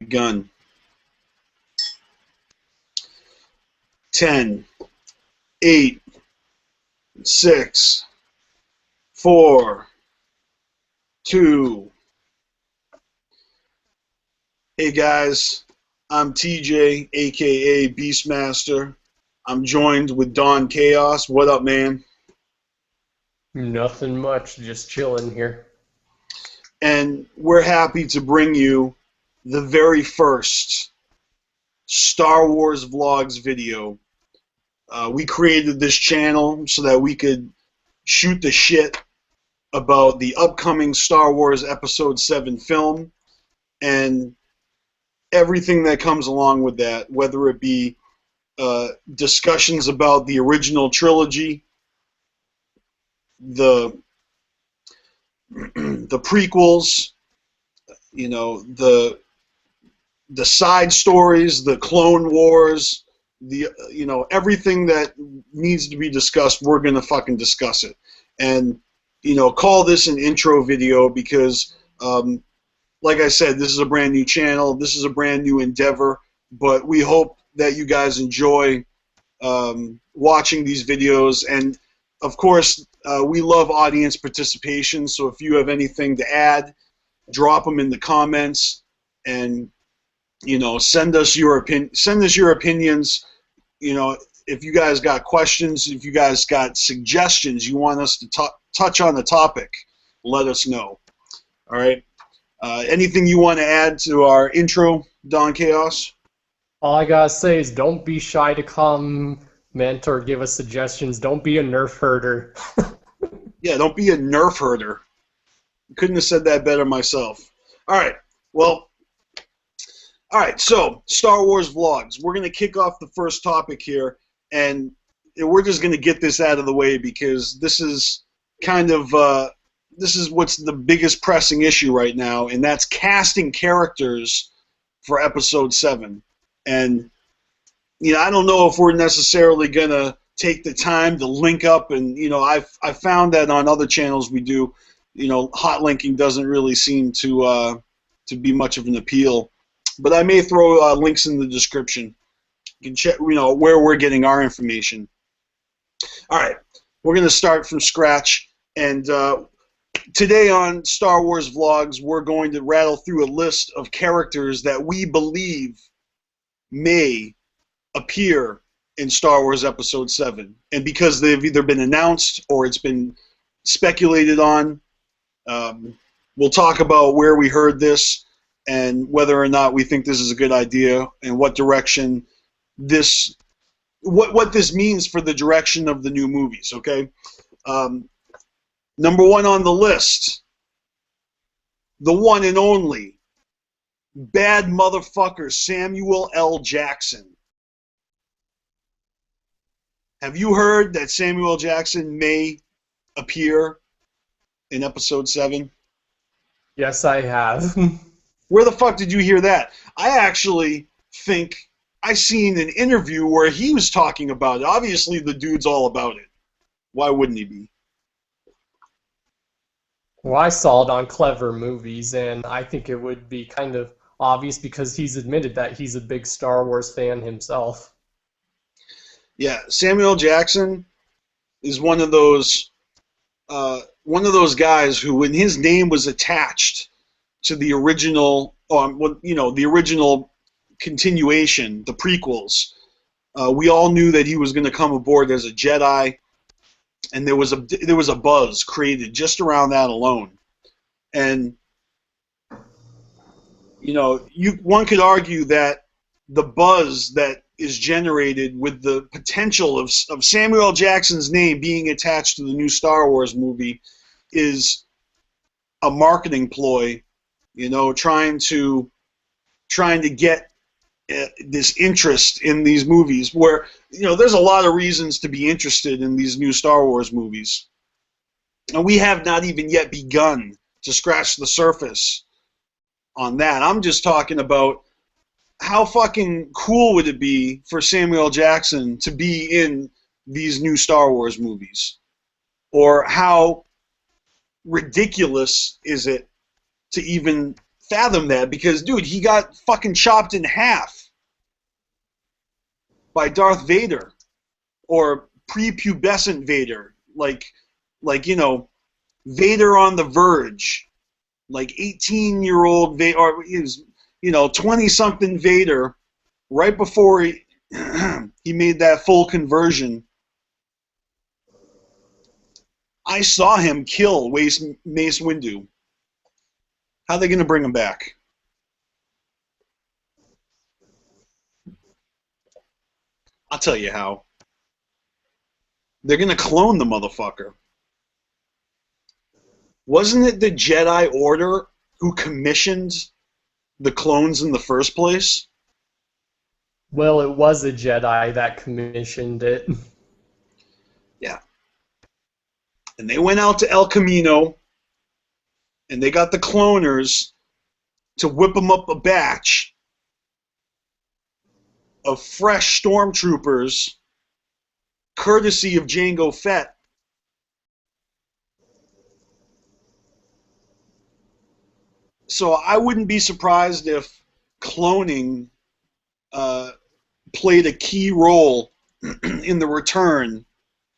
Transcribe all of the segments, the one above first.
Begun. 10, 8, 6, 4, 2. Hey guys, I'm TJ, aka BstMstR. I'm joined with Don Chaos. What up, man? Nothing much, just chilling here. And we're happy to bring you the very first Star Wars Vlogs video. We created this channel so that we could shoot the shit about the upcoming Star Wars Episode 7 film and everything that comes along with that, whether it be discussions about the original trilogy, the prequels, you know, the side stories, the Clone Wars, everything that needs to be discussed, we're gonna fucking discuss it. And call this an intro video because like I said, this is a brand new channel, this is a brand new endeavor, but we hope that you guys enjoy watching these videos. And of course, we love audience participation, so if you have anything to add, drop them in the comments, and send us your opinions. If you guys got questions, if you guys got suggestions, you want us to touch on the topic, let us know. All right. Anything you want to add to our intro, Don Chaos? All I gotta say is don't be shy to comment or give us suggestions. Don't be a nerf herder. Yeah, don't be a nerf herder. Couldn't have said that better myself. All right. Well, all right, so Star Wars Vlogs. We're going to kick off the first topic here, and we're just going to get this out of the way because this is kind of this is what's the biggest pressing issue right now, and that's casting characters for Episode 7. And I don't know if we're necessarily going to take the time to link up, and I found that on other channels we do, hot linking doesn't really seem to be much of an appeal. But I may throw links in the description. You can check, where we're getting our information. All right, we're going to start from scratch. And today on Star Wars Vlogs, we're going to rattle through a list of characters that we believe may appear in Star Wars Episode 7. And because they've either been announced or it's been speculated on, we'll talk about where we heard this, and whether or not we think this is a good idea, and what direction what this means for the direction of the new movies, okay? Number one on the list, the one and only bad motherfucker Samuel L. Jackson. Have you heard that Samuel Jackson may appear in Episode 7? Yes, I have. Where the fuck did you hear that? I actually think I seen an interview where he was talking about it. Obviously, the dude's all about it. Why wouldn't he be? Well, I saw it on Clever Movies, and I think it would be kind of obvious because he's admitted that he's a big Star Wars fan himself. Yeah, Samuel Jackson is one of those guys who, when his name was attached to the original, the original continuation, the prequels, we all knew that he was going to come aboard as a Jedi, and there was a buzz created just around that alone. And one could argue that the buzz that is generated with the potential of Samuel Jackson's name being attached to the new Star Wars movie is a marketing ploy, trying to get this interest in these movies, where there's a lot of reasons to be interested in these new Star Wars movies, and we have not even yet begun to scratch the surface on that. I'm just talking about how fucking cool would it be for Samuel Jackson to be in these new Star Wars movies, or how ridiculous is it to even fathom that because, dude, he got fucking chopped in half by Darth Vader or prepubescent Vader, like Vader on the verge, like 18-year-old Vader, or is 20-something Vader, right before he he made that full conversion. I saw him kill Mace Windu. How are they going to bring him back? I'll tell you how. They're going to clone the motherfucker. Wasn't it the Jedi Order who commissioned the clones in the first place? Well, it was a Jedi that commissioned it. Yeah. And they went out to El Camino, and they got the cloners to whip them up a batch of fresh stormtroopers, courtesy of Jango Fett. So I wouldn't be surprised if cloning played a key role in the return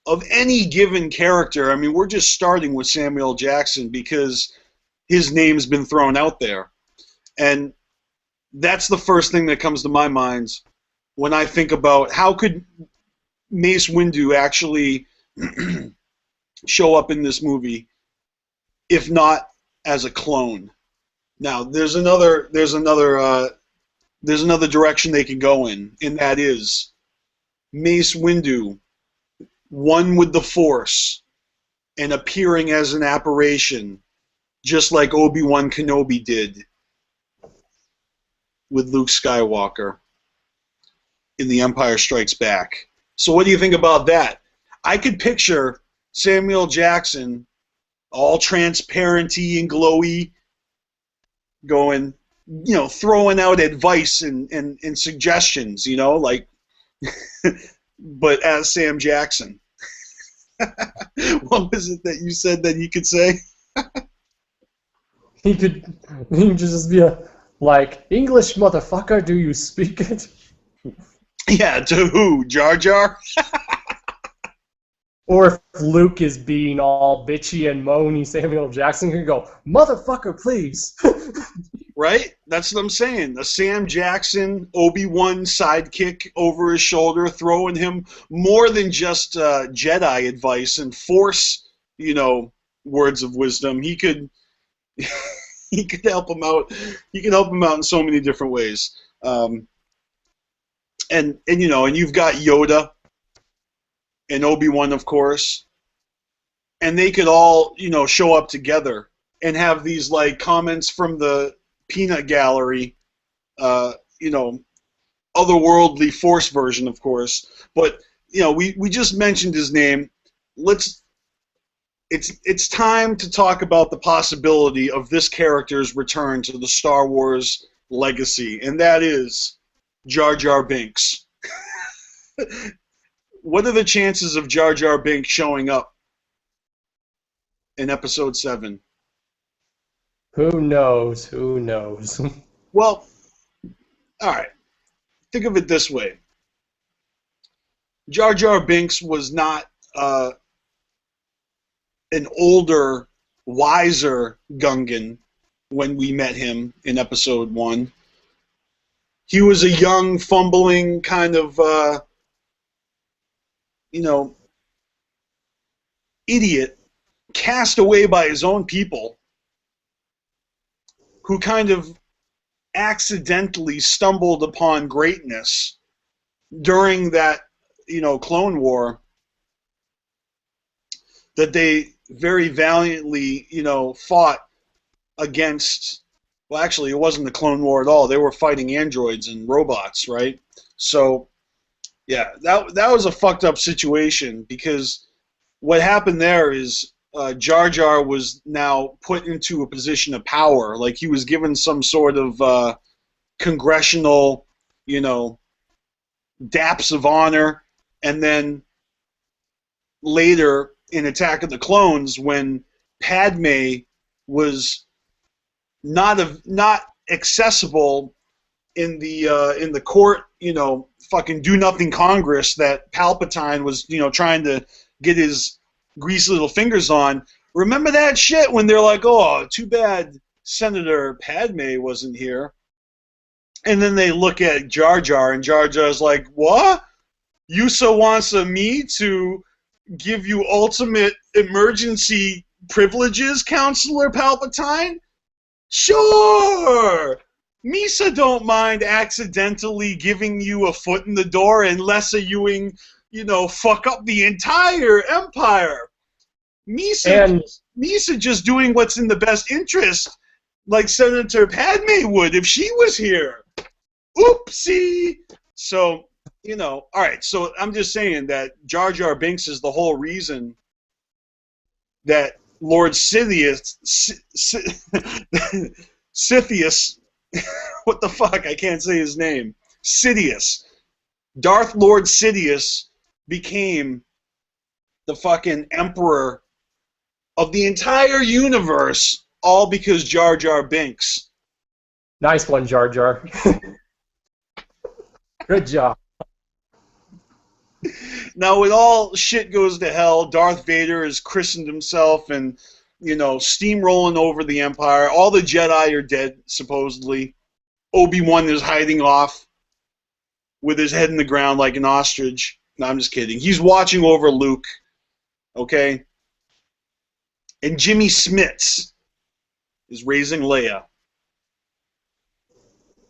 of any given character. I mean, we're just starting with Samuel Jackson because his name's been thrown out there. And that's the first thing that comes to my mind when I think about how could Mace Windu actually show up in this movie if not as a clone. Now, there's another direction they can go in, and that is Mace Windu, one with the Force, and appearing as an apparition, just like Obi-Wan Kenobi did with Luke Skywalker in The Empire Strikes Back. So what do you think about that? I could picture Samuel Jackson, all transparenty and glowy, going, throwing out advice and suggestions, like, but as Sam Jackson. What was it that you said that you could say? He could just be like, English motherfucker, do you speak it? Yeah, to who? Jar Jar? Or if Luke is being all bitchy and moany, Samuel Jackson can go, motherfucker, please. Right? That's what I'm saying. A Sam Jackson, Obi-Wan sidekick over his shoulder, throwing him more than just Jedi advice and Force, words of wisdom. He could help him out. He can help him out in so many different ways. And you've got Yoda and Obi-Wan, of course, and they could all, show up together and have these like comments from the peanut gallery, otherworldly Force version, of course. But we just mentioned his name. It's time to talk about the possibility of this character's return to the Star Wars legacy, and that is Jar Jar Binks. What are the chances of Jar Jar Binks showing up in Episode 7? Who knows? Who knows? Well, all right. Think of it this way. Jar Jar Binks was not an older, wiser Gungan when we met him in Episode 1. He was a young, fumbling kind of, idiot cast away by his own people who kind of accidentally stumbled upon greatness during that, Clone War that they very valiantly, fought against. Well, actually, it wasn't the Clone War at all. They were fighting androids and robots, right? So, yeah, that was a fucked up situation because what happened there is Jar Jar was now put into a position of power. Like he was given some sort of congressional, daps of honor, and then later in Attack of the Clones, when Padme was not accessible in the court, fucking do nothing Congress that Palpatine was, trying to get his greasy little fingers on. Remember that shit when they're like, oh, too bad Senator Padme wasn't here. And then they look at Jar Jar, and Jar Jar's like, what? Yusa wants me to give you ultimate emergency privileges, Counselor Palpatine? Sure! Misa don't mind accidentally giving you a foot in the door unless you fuck up the entire empire. Misa just doing what's in the best interest, like Senator Padme would if she was here. Oopsie! So, all right, so I'm just saying that Jar Jar Binks is the whole reason that Lord Sidious, Sithius, what the fuck, I can't say his name, Sidious, Darth Lord Sidious became the fucking emperor of the entire universe, all because Jar Jar Binks. Nice one, Jar Jar. Good job. Now, when all shit goes to hell, Darth Vader has christened himself and, steamrolling over the Empire. All the Jedi are dead, supposedly. Obi-Wan is hiding off with his head in the ground like an ostrich. No, I'm just kidding. He's watching over Luke, okay? And Jimmy Smits is raising Leia.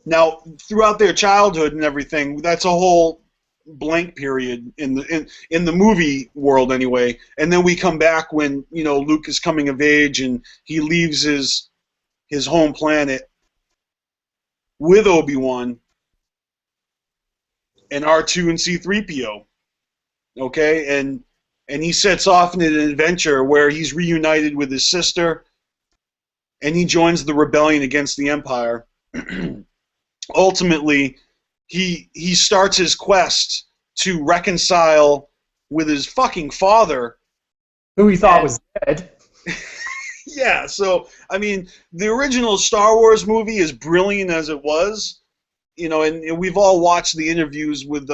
Now, throughout their childhood and everything, that's a whole blank period in the movie world anyway. And then we come back when, Luke is coming of age and he leaves his home planet with Obi-Wan and R2 and C-3PO. Okay? And he sets off in an adventure where he's reunited with his sister and he joins the rebellion against the Empire. Ultimately, he starts his quest to reconcile with his fucking father, who he thought was dead. Yeah, so I mean, the original Star Wars movie, as brilliant as it was, and we've all watched the interviews with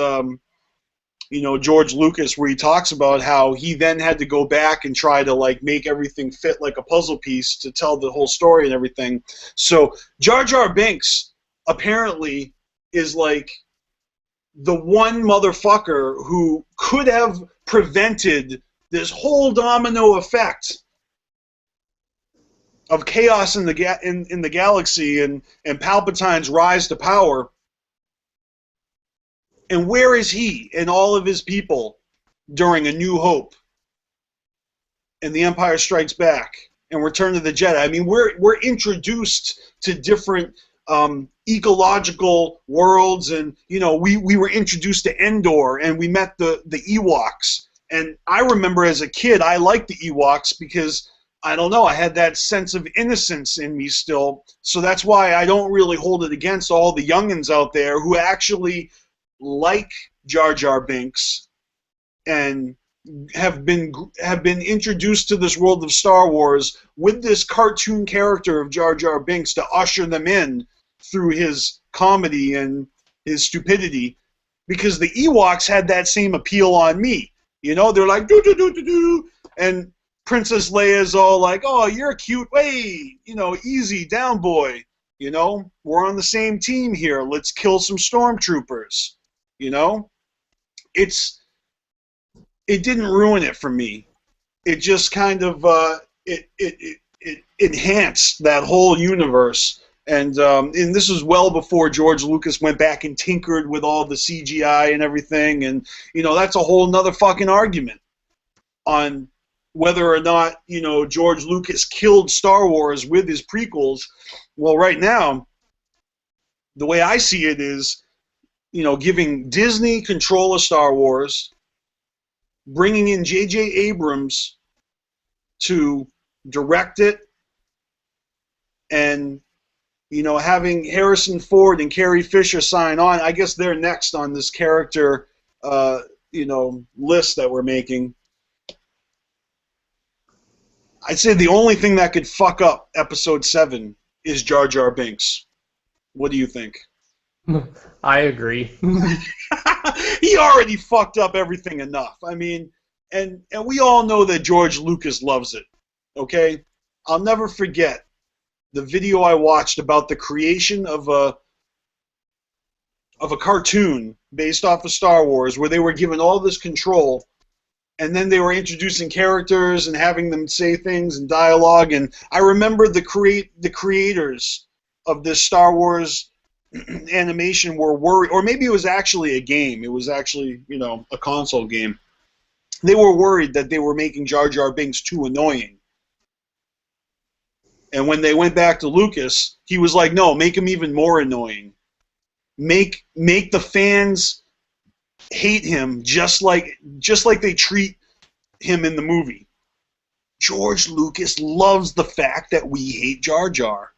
George Lucas where he talks about how he then had to go back and try to make everything fit like a puzzle piece to tell the whole story and everything. So Jar Jar Binks apparently is like the one motherfucker who could have prevented this whole domino effect of chaos in the galaxy and Palpatine's rise to power. And where is he and all of his people during A New Hope and The Empire Strikes Back and Return of the Jedi? I mean, we're introduced to different ecological worlds, and we were introduced to Endor, and we met the Ewoks. And I remember as a kid, I liked the Ewoks because I don't know, I had that sense of innocence in me still. So that's why I don't really hold it against all the youngins out there who actually like Jar Jar Binks and have been introduced to this world of Star Wars with this cartoon character of Jar Jar Binks to usher them in through his comedy and his stupidity, because the Ewoks had that same appeal on me. They're like, do, and Princess Leia's all like, oh, you're cute, hey, easy, down, boy. We're on the same team here. Let's kill some stormtroopers. It didn't ruin it for me. It just kind of it enhanced that whole universe. And this was well before George Lucas went back and tinkered with all the CGI and everything. And that's a whole nother fucking argument on whether or not George Lucas killed Star Wars with his prequels. Well, right now, the way I see it is, giving Disney control of Star Wars, bringing in J.J. Abrams to direct it, and having Harrison Ford and Carrie Fisher sign on. I guess they're next on this character list that we're making. I'd say the only thing that could fuck up Episode 7 is Jar Jar Binks. What do you think? I agree. He already fucked up everything enough. I mean, and we all know that George Lucas loves it. Okay? I'll never forget the video I watched about the creation of a cartoon based off of Star Wars where they were given all this control and then they were introducing characters and having them say things and dialogue, and I remember the creators of this Star Wars animation were worried, or maybe it was actually a game. It was actually, a console game. They were worried that they were making Jar Jar Binks too annoying. And when they went back to Lucas, he was like, "No, make him even more annoying. Make the fans hate him just like they treat him in the movie." George Lucas loves the fact that we hate Jar Jar.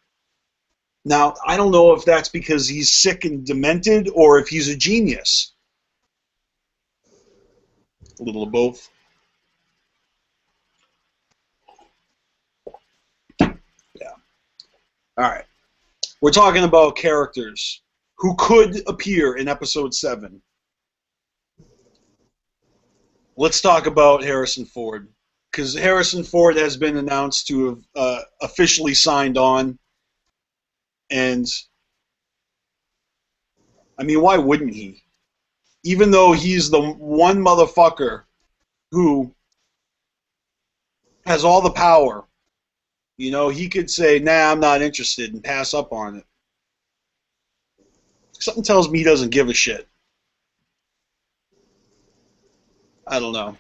Now, I don't know if that's because he's sick and demented or if he's a genius. A little of both. Yeah. All right. We're talking about characters who could appear in Episode 7. Let's talk about Harrison Ford, because Harrison Ford has been announced to have officially signed on, and I mean, why wouldn't he? Even though he's the one motherfucker who has all the power, he could say, "Nah, I'm not interested," and pass up on it. Something tells me he doesn't give a shit. I don't know.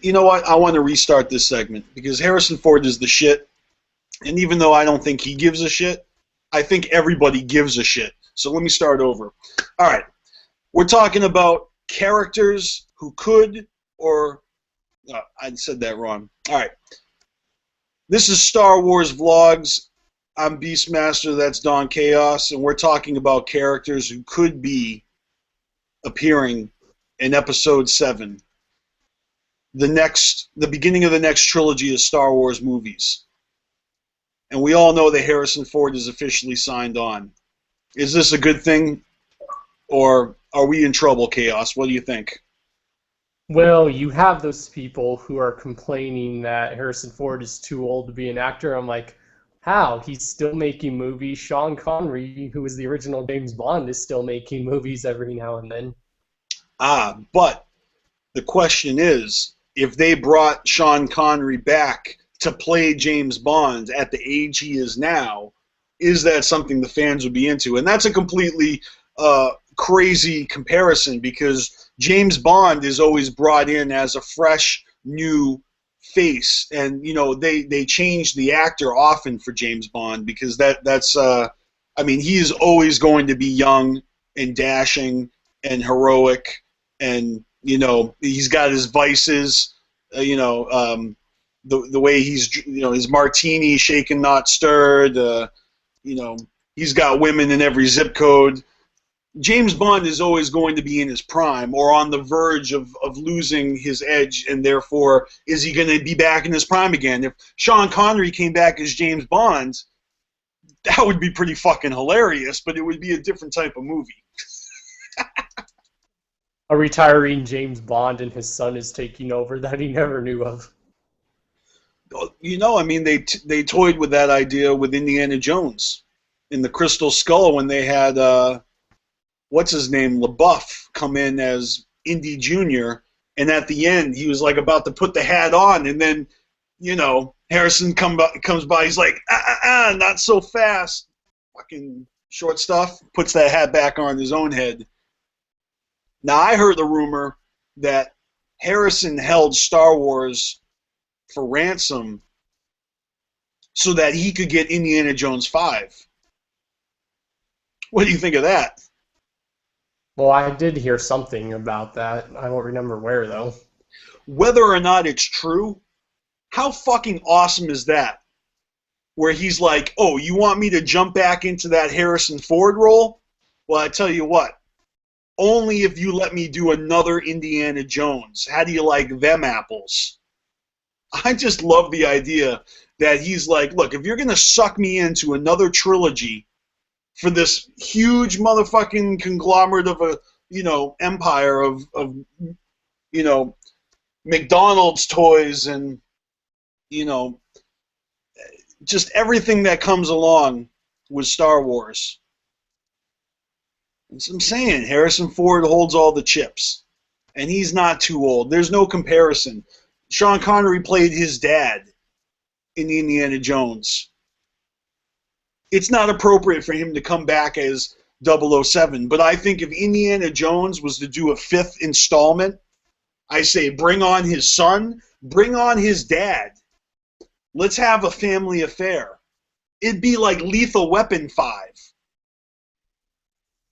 You know what? I want to restart this segment because Harrison Ford is the shit. And even though I don't think he gives a shit, I think everybody gives a shit. So let me start over. All right. We're talking about characters who could or... I said that wrong. All right. This is Star Wars Vlogs. I'm BstMstR. That's Don Chaos. And we're talking about characters who could be appearing in Episode 7. The beginning of the next trilogy of Star Wars movies. And we all know that Harrison Ford is officially signed on. Is this a good thing, or are we in trouble, Chaos? What do you think? Well, you have those people who are complaining that Harrison Ford is too old to be an actor. I'm like, how? He's still making movies. Sean Connery, who was the original James Bond, is still making movies every now and then. But the question is, if they brought Sean Connery back to play James Bond at the age he is now, is that something the fans would be into? And that's a completely crazy comparison because James Bond is always brought in as a fresh, new face. And, they change the actor often for James Bond because he is always going to be young and dashing and heroic and, he's got his vices, the way he's, his martini shaken, not stirred, he's got women in every zip code. James Bond is always going to be in his prime or on the verge of losing his edge, and therefore, is he going to be back in his prime again? If Sean Connery came back as James Bond, that would be pretty fucking hilarious, but it would be a different type of movie. A retiring James Bond and his son is taking over that he never knew of. They toyed with that idea with Indiana Jones in the Crystal Skull when they had what's his name, LaBeouf, come in as Indy Jr. And at the end he was like about to put the hat on, and then Harrison comes by, he's like, not so fast, fucking short stuff, puts that hat back on his own head. Now, I heard the rumor that Harrison held Star Wars for ransom so that he could get Indiana Jones 5. What do you think of that? Well, I did hear something about that. I don't remember where, though. Whether or not it's true, how fucking awesome is that? Where he's like, "Oh, you want me to jump back into that Harrison Ford role? Well, I tell you what. Only if you let me do another Indiana Jones. How do you like them apples?" I just love the idea that he's like, look, if you're going to suck me into another trilogy for this huge motherfucking conglomerate of a, empire of McDonald's toys and, you know, just everything that comes along with Star Wars. That's what I'm saying. Harrison Ford holds all the chips. And he's not too old. There's no comparison. Sean Connery played his dad in Indiana Jones. It's not appropriate for him to come back as 007, but I think if Indiana Jones was to do a 5th installment, I say bring on his son, bring on his dad. Let's have a family affair. It'd be like Lethal Weapon 5.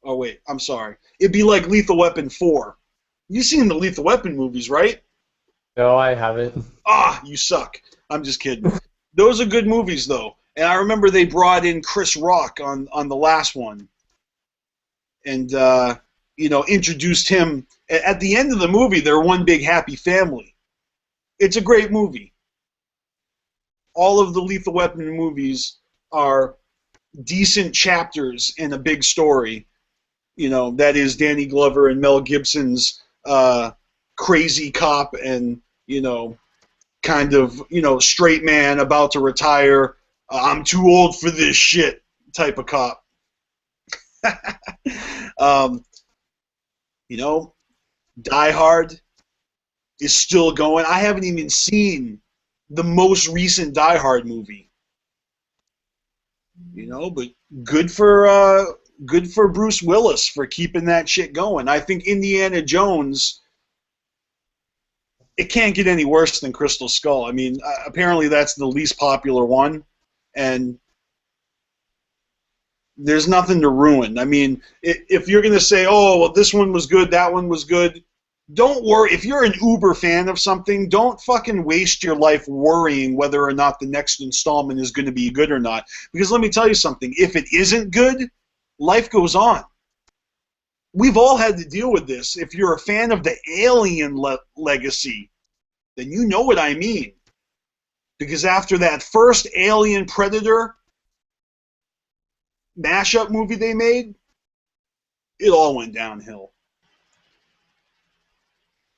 Oh, wait, I'm sorry. It'd be like Lethal Weapon 4. You've seen the Lethal Weapon movies, right? No, I haven't. Ah, you suck. I'm just kidding. Those are good movies, though. And I remember they brought in Chris Rock on the last one. And, introduced him. At the end of the movie, they're one big happy family. It's a great movie. All of the Lethal Weapon movies are decent chapters in a big story. That is Danny Glover and Mel Gibson's crazy cop and, kind of, straight man about to retire. I'm too old for this shit type of cop. Die Hard is still going. I haven't even seen the most recent Die Hard movie. But good for Bruce Willis for keeping that shit going. I think Indiana Jones, it can't get any worse than Crystal Skull. I mean, apparently that's the least popular one, and there's nothing to ruin. I mean, if you're going to say, oh, well, this one was good, that one was good, don't worry. If you're an uber fan of something, don't fucking waste your life worrying whether or not the next installment is going to be good or not. Because let me tell you something. If it isn't good, life goes on. We've all had to deal with this. If you're a fan of the Alien legacy, then you know what I mean. Because after that first Alien Predator mashup movie they made, it all went downhill.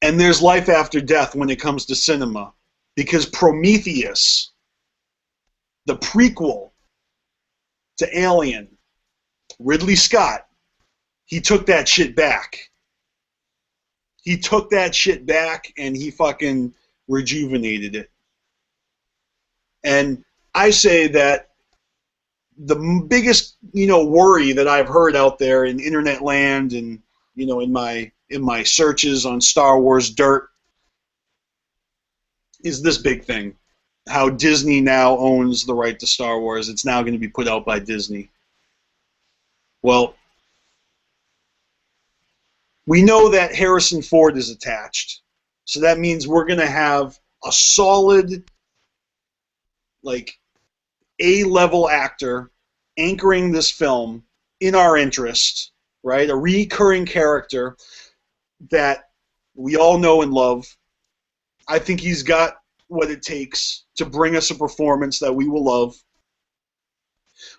And there's life after death when it comes to cinema. Because Prometheus, the prequel to Alien, Ridley Scott, he took that shit back. He took that shit back and he fucking rejuvenated it. And I say that the biggest, worry that I've heard out there in internet land and, in my searches on Star Wars dirt is this big thing. How Disney now owns the right to Star Wars. It's now going to be put out by Disney. Well, we know that Harrison Ford is attached. So that means we're going to have a solid, A-level actor anchoring this film in our interest, right? A recurring character that we all know and love. I think he's got what it takes to bring us a performance that we will love.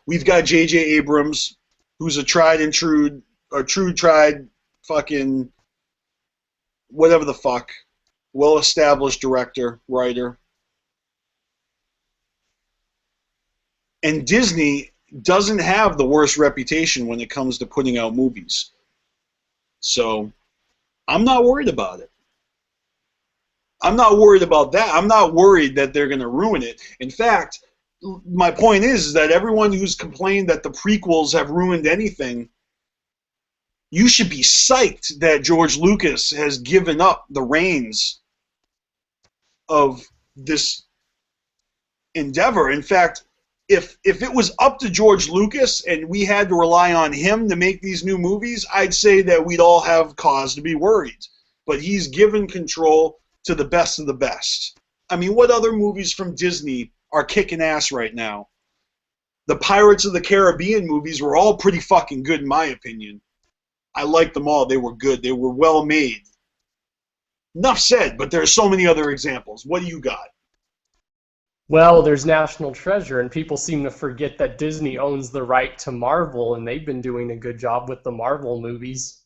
We've got J.J. Abrams, who's a true tried fucking whatever the fuck, well-established director, writer. And Disney doesn't have the worst reputation when it comes to putting out movies. So I'm not worried about it. I'm not worried about that. I'm not worried that they're going to ruin it. In fact, my point is that everyone who's complained that the prequels have ruined anything, you should be psyched that George Lucas has given up the reins of this endeavor. In fact, if it was up to George Lucas and we had to rely on him to make these new movies, I'd say that we'd all have cause to be worried. But he's given control to the best of the best. I mean, what other movies from Disney are kicking ass right now? The Pirates of the Caribbean movies were all pretty fucking good in my opinion. I liked them all. They were good. They were well made. Enough said, but there are so many other examples. What do you got? Well, there's National Treasure, and people seem to forget that Disney owns the right to Marvel, and they've been doing a good job with the Marvel movies.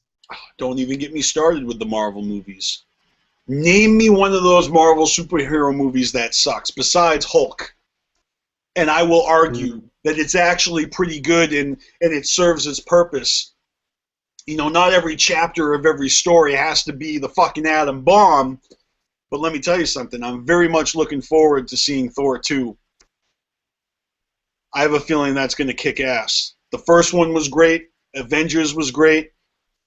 Don't even get me started with the Marvel movies. Name me one of those Marvel superhero movies that sucks, besides Hulk. And I will argue Mm. that it's actually pretty good and it serves its purpose. You know, not every chapter of every story has to be the fucking atom bomb, but let me tell you something. I'm very much looking forward to seeing Thor 2. I have a feeling that's going to kick ass. The first one was great. Avengers was great.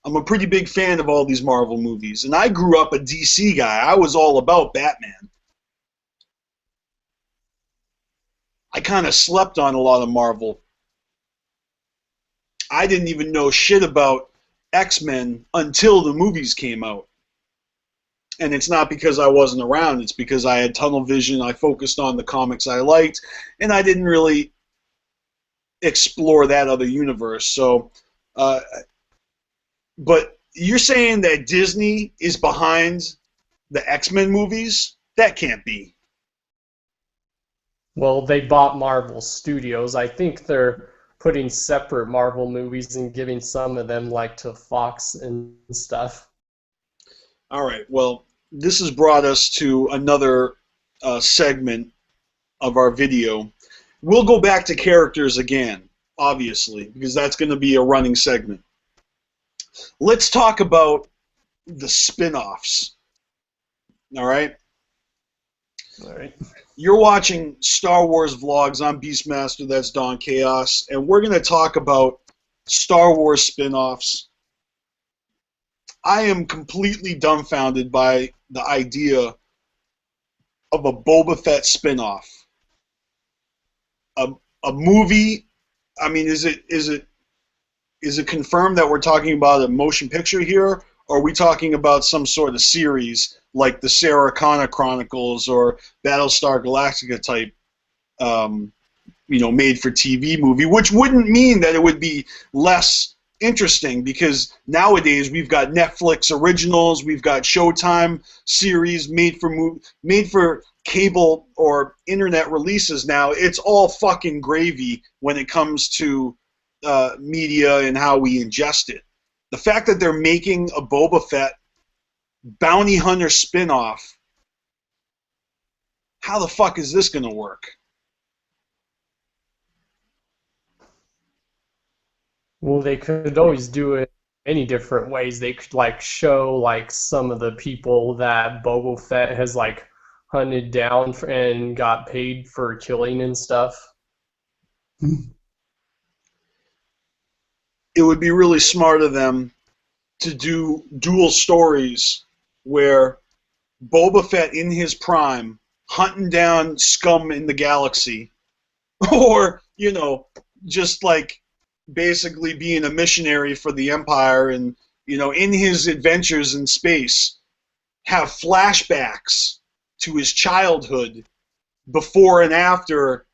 I'm a pretty big fan of all these Marvel movies, and I grew up a DC guy. I was all about Batman. I kind of slept on a lot of Marvel. I didn't even know shit about X-Men until the movies came out. And it's not because I wasn't around, it's because I had tunnel vision, I focused on the comics I liked, and I didn't really explore that other universe. So, uh, but you're saying that Disney is behind the X-Men movies? That can't be. Well, they bought Marvel Studios. I think they're putting separate Marvel movies and giving some of them like to Fox and stuff. All right, well, this has brought us to another segment of our video. We'll go back to characters again, obviously, because that's going to be a running segment. Let's talk about the spin-offs. All right? All right. You're watching Star Wars vlogs. I'm Beastmaster, that's Don Chaos, and we're going to talk about Star Wars spin-offs. I am completely dumbfounded by the idea of a Boba Fett spin-off. A, a movie, I mean, is it confirmed that we're talking about a motion picture here, or are we talking about some sort of series like the Sarah Connor Chronicles or Battlestar Galactica type, um, made for TV movie? Which wouldn't mean that it would be less interesting, because nowadays we've got Netflix originals, we've got Showtime series made for cable or internet releases. Now it's all fucking gravy when it comes to media and how we ingest it. The fact that they're making a Boba Fett bounty hunter spinoff, how the fuck is this going to work? Well, they could always do it many different ways. They could like show like some of the people that Boba Fett has like hunted down and got paid for killing and stuff. It would be really smart of them to do dual stories where Boba Fett in his prime hunting down scum in the galaxy, or just like basically being a missionary for the Empire, and in his adventures in space have flashbacks to his childhood before and after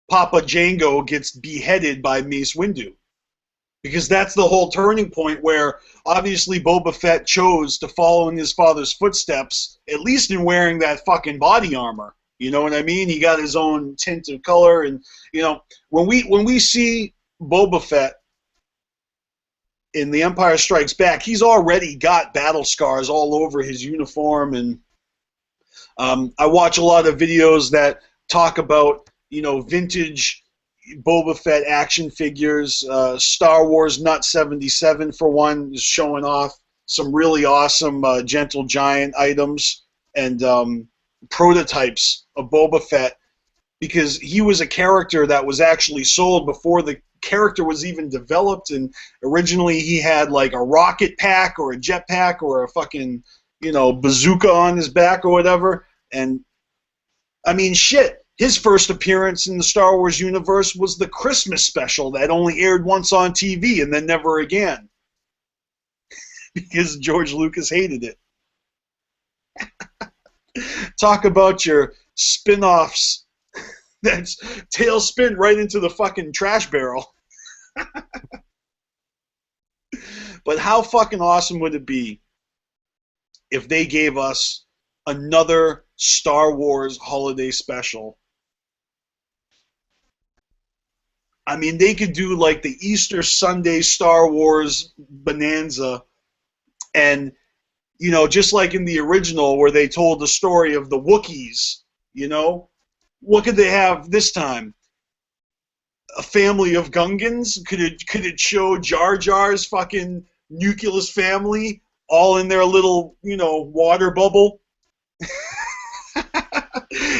Papa Django gets beheaded by Mace Windu. Because that's the whole turning point where obviously Boba Fett chose to follow in his father's footsteps, at least in wearing that fucking body armor. You know what I mean? He got his own tint of color, and when we see Boba Fett in The Empire Strikes Back, he's already got battle scars all over his uniform, and I watch a lot of videos that talk about vintage Boba Fett action figures. Star Wars Nut 77 for one is showing off some really awesome Gentle Giant items and prototypes of Boba Fett, because he was a character that was actually sold before the character was even developed, and originally he had like a rocket pack or a jet pack or a fucking bazooka on his back or whatever. And I mean, shit, his first appearance in the Star Wars universe was the Christmas special that only aired once on TV and then never again because George Lucas hated it. Talk about your spin-offs that's tailspin right into the fucking trash barrel. But how fucking awesome would it be if they gave us another Star Wars holiday special I mean, they could do like the Easter Sunday Star Wars bonanza, and just like in the original where they told the story of the Wookiees, what could they have this time? A family of Gungans? Could it show Jar Jar's fucking nucleus family all in their little, water bubble?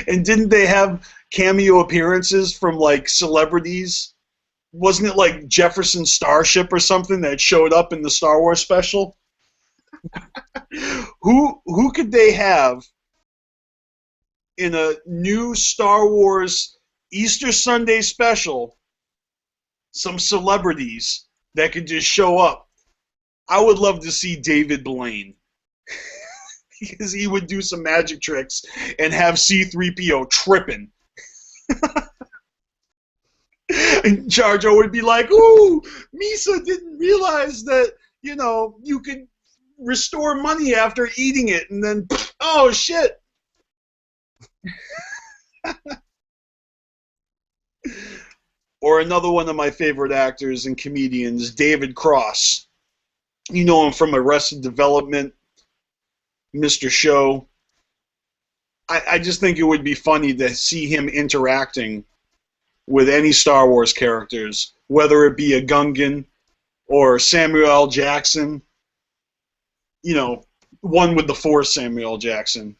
And didn't they have cameo appearances from like celebrities? Wasn't it like Jefferson Starship or something that showed up in the Star Wars special? Who could they have in a new Star Wars Easter Sunday special? Some celebrities that could just show up. I would love to see David Blaine. Because he would do some magic tricks and have C-3PO tripping. And Jar Jar would be like, ooh, Misa didn't realize that, you could restore money after eating it, and then, oh, shit. Or another one of my favorite actors and comedians, David Cross. You know him from Arrested Development, Mr. Show. I just think it would be funny to see him interacting with any Star Wars characters, whether it be a Gungan or Samuel L. Jackson. One with the Force Samuel L. Jackson.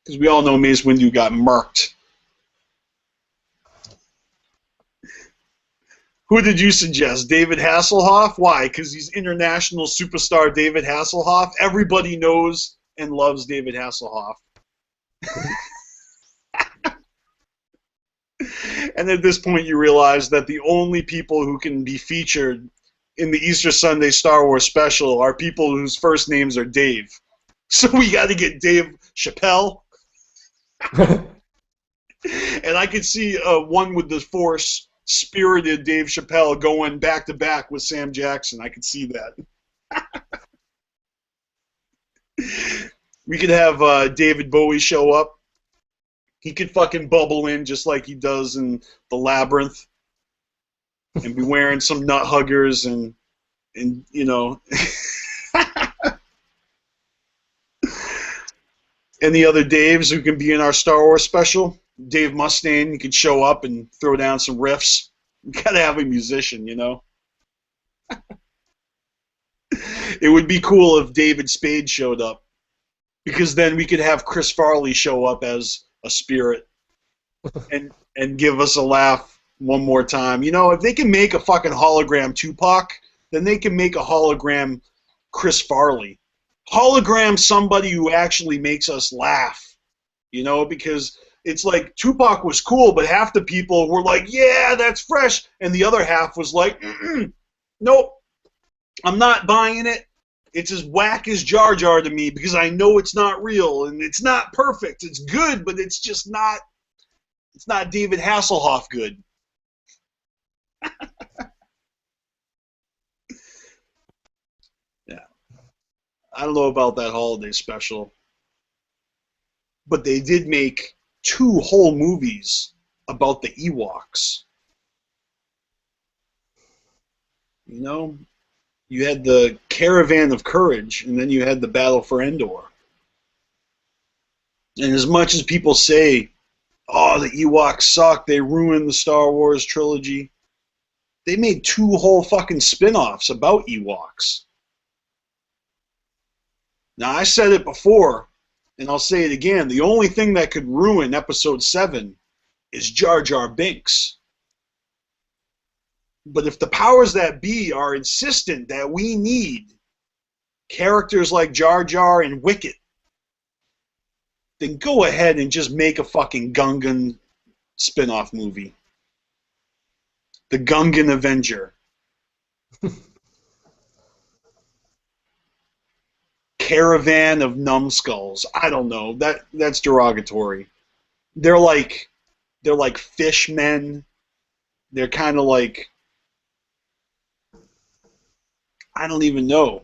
Because we all know Mace Windu got murked. Who did you suggest? David Hasselhoff? Why? Because he's international superstar David Hasselhoff. Everybody knows and loves David Hasselhoff. And at this point you realize that the only people who can be featured in the Easter Sunday Star Wars special are people whose first names are Dave. So we got to get Dave Chappelle. And I could see one with the Force spirited Dave Chappelle going back to back with Sam Jackson. I could see that. We could have David Bowie show up. He could fucking bubble in just like he does in The Labyrinth, and be wearing some nut huggers and Any other Daves who can be in our Star Wars special? Dave Mustaine, he could show up and throw down some riffs. You gotta have a musician, It would be cool if David Spade showed up, because then we could have Chris Farley show up as a spirit and give us a laugh one more time. If they can make a fucking hologram Tupac, then they can make a hologram Chris Farley. Hologram somebody who actually makes us laugh, because it's like Tupac was cool, but half the people were like, yeah, that's fresh, and the other half was like, nope, I'm not buying it. It's as whack as Jar Jar to me, because I know it's not real, and it's not perfect. It's good, but it's just not, it's not David Hasselhoff good. Yeah. I don't know about that holiday special, but they did make 2 whole movies about the Ewoks. You had the Caravan of Courage, and then you had the Battle for Endor. And as much as people say, oh, the Ewoks suck, they ruined the Star Wars trilogy, they made 2 whole fucking spin-offs about Ewoks. Now, I said it before, and I'll say it again, the only thing that could ruin Episode 7 is Jar Jar Binks. But if the powers that be are insistent that we need characters like Jar Jar and Wicket, then go ahead and just make a fucking Gungan spin-off movie. The Gungan Avenger. Caravan of Numbskulls. I don't know. That's derogatory. They're like fishmen. They're kind of like, I don't even know.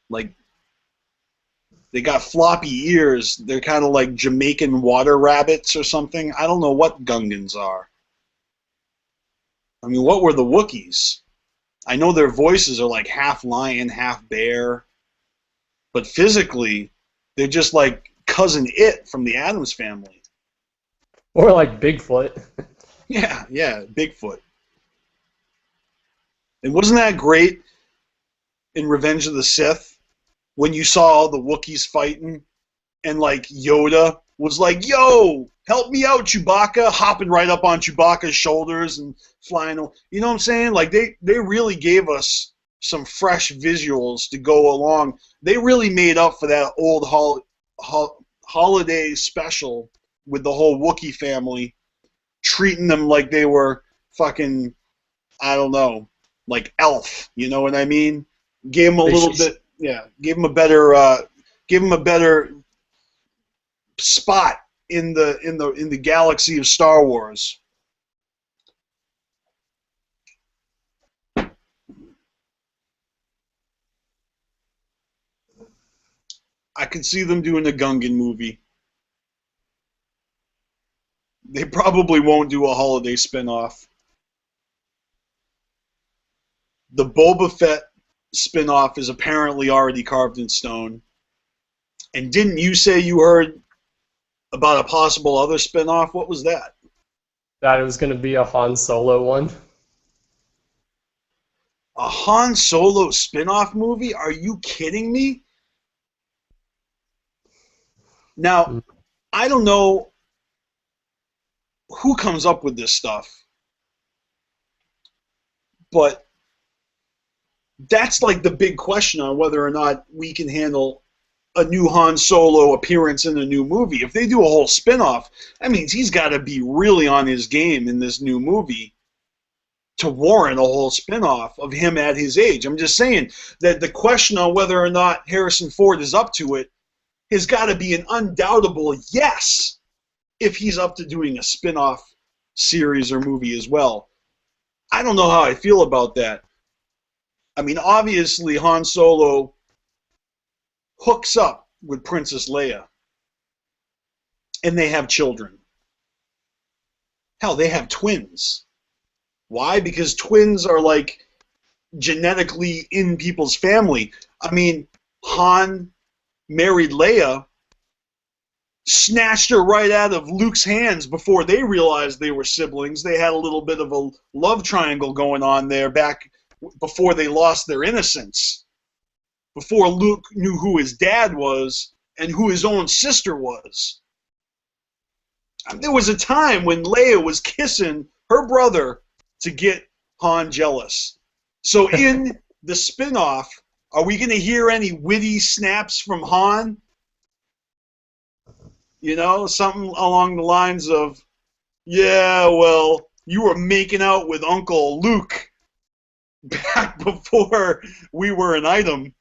Like, they got floppy ears. They're kind of like Jamaican water rabbits or something. I don't know what Gungans are. I mean, what were the Wookiees? I know their voices are like half lion, half bear, but physically, they're just like cousin It from the Addams Family. Or like Bigfoot. Yeah, yeah, Bigfoot. And wasn't that great in Revenge of the Sith when you saw all the Wookiees fighting and like Yoda was like, "Yo, help me out, Chewbacca," hopping right up on Chewbacca's shoulders and flying. You know what I'm saying? Like they really gave us some fresh visuals to go along. They really made up for that old holiday special with the whole Wookiee family, treating them like they were fucking, I don't know, like Elf. You know what I mean? Gave them a They little sh- bit, yeah. Give them a better spot in the galaxy of Star Wars. I could see them doing a Gungan movie. They probably won't do a holiday spinoff. The Boba Fett spinoff is apparently already carved in stone. And didn't you say you heard about a possible other spinoff? What was that? that it was going to be a Han Solo one. A Han Solo spinoff movie? Are you kidding me? Now, I don't know who comes up with this stuff, but that's like the big question on whether or not we can handle a new Han Solo appearance in a new movie. If they do a whole spin-off, that means he's got to be really on his game in this new movie to warrant a whole spin-off of him at his age. I'm just saying that the question on whether or not Harrison Ford is up to it has got to be an undoubtable yes if he's up to doing a spin-off series or movie as well. I don't know how I feel about that. I mean, obviously Han Solo hooks up with Princess Leia, and they have children. Hell, they have twins. Why? Because twins are like genetically in people's family. I mean, Han married Leia, snatched her right out of Luke's hands before they realized they were siblings. They had a little bit of a love triangle going on there back before they lost their innocence. Before Luke knew who his dad was and who his own sister was. There was a time when Leia was kissing her brother to get Han jealous. So in the spin-off, are we going to hear any witty snaps from Han? You know, something along the lines of, "Yeah, well, you were making out with Uncle Luke back before we were an item."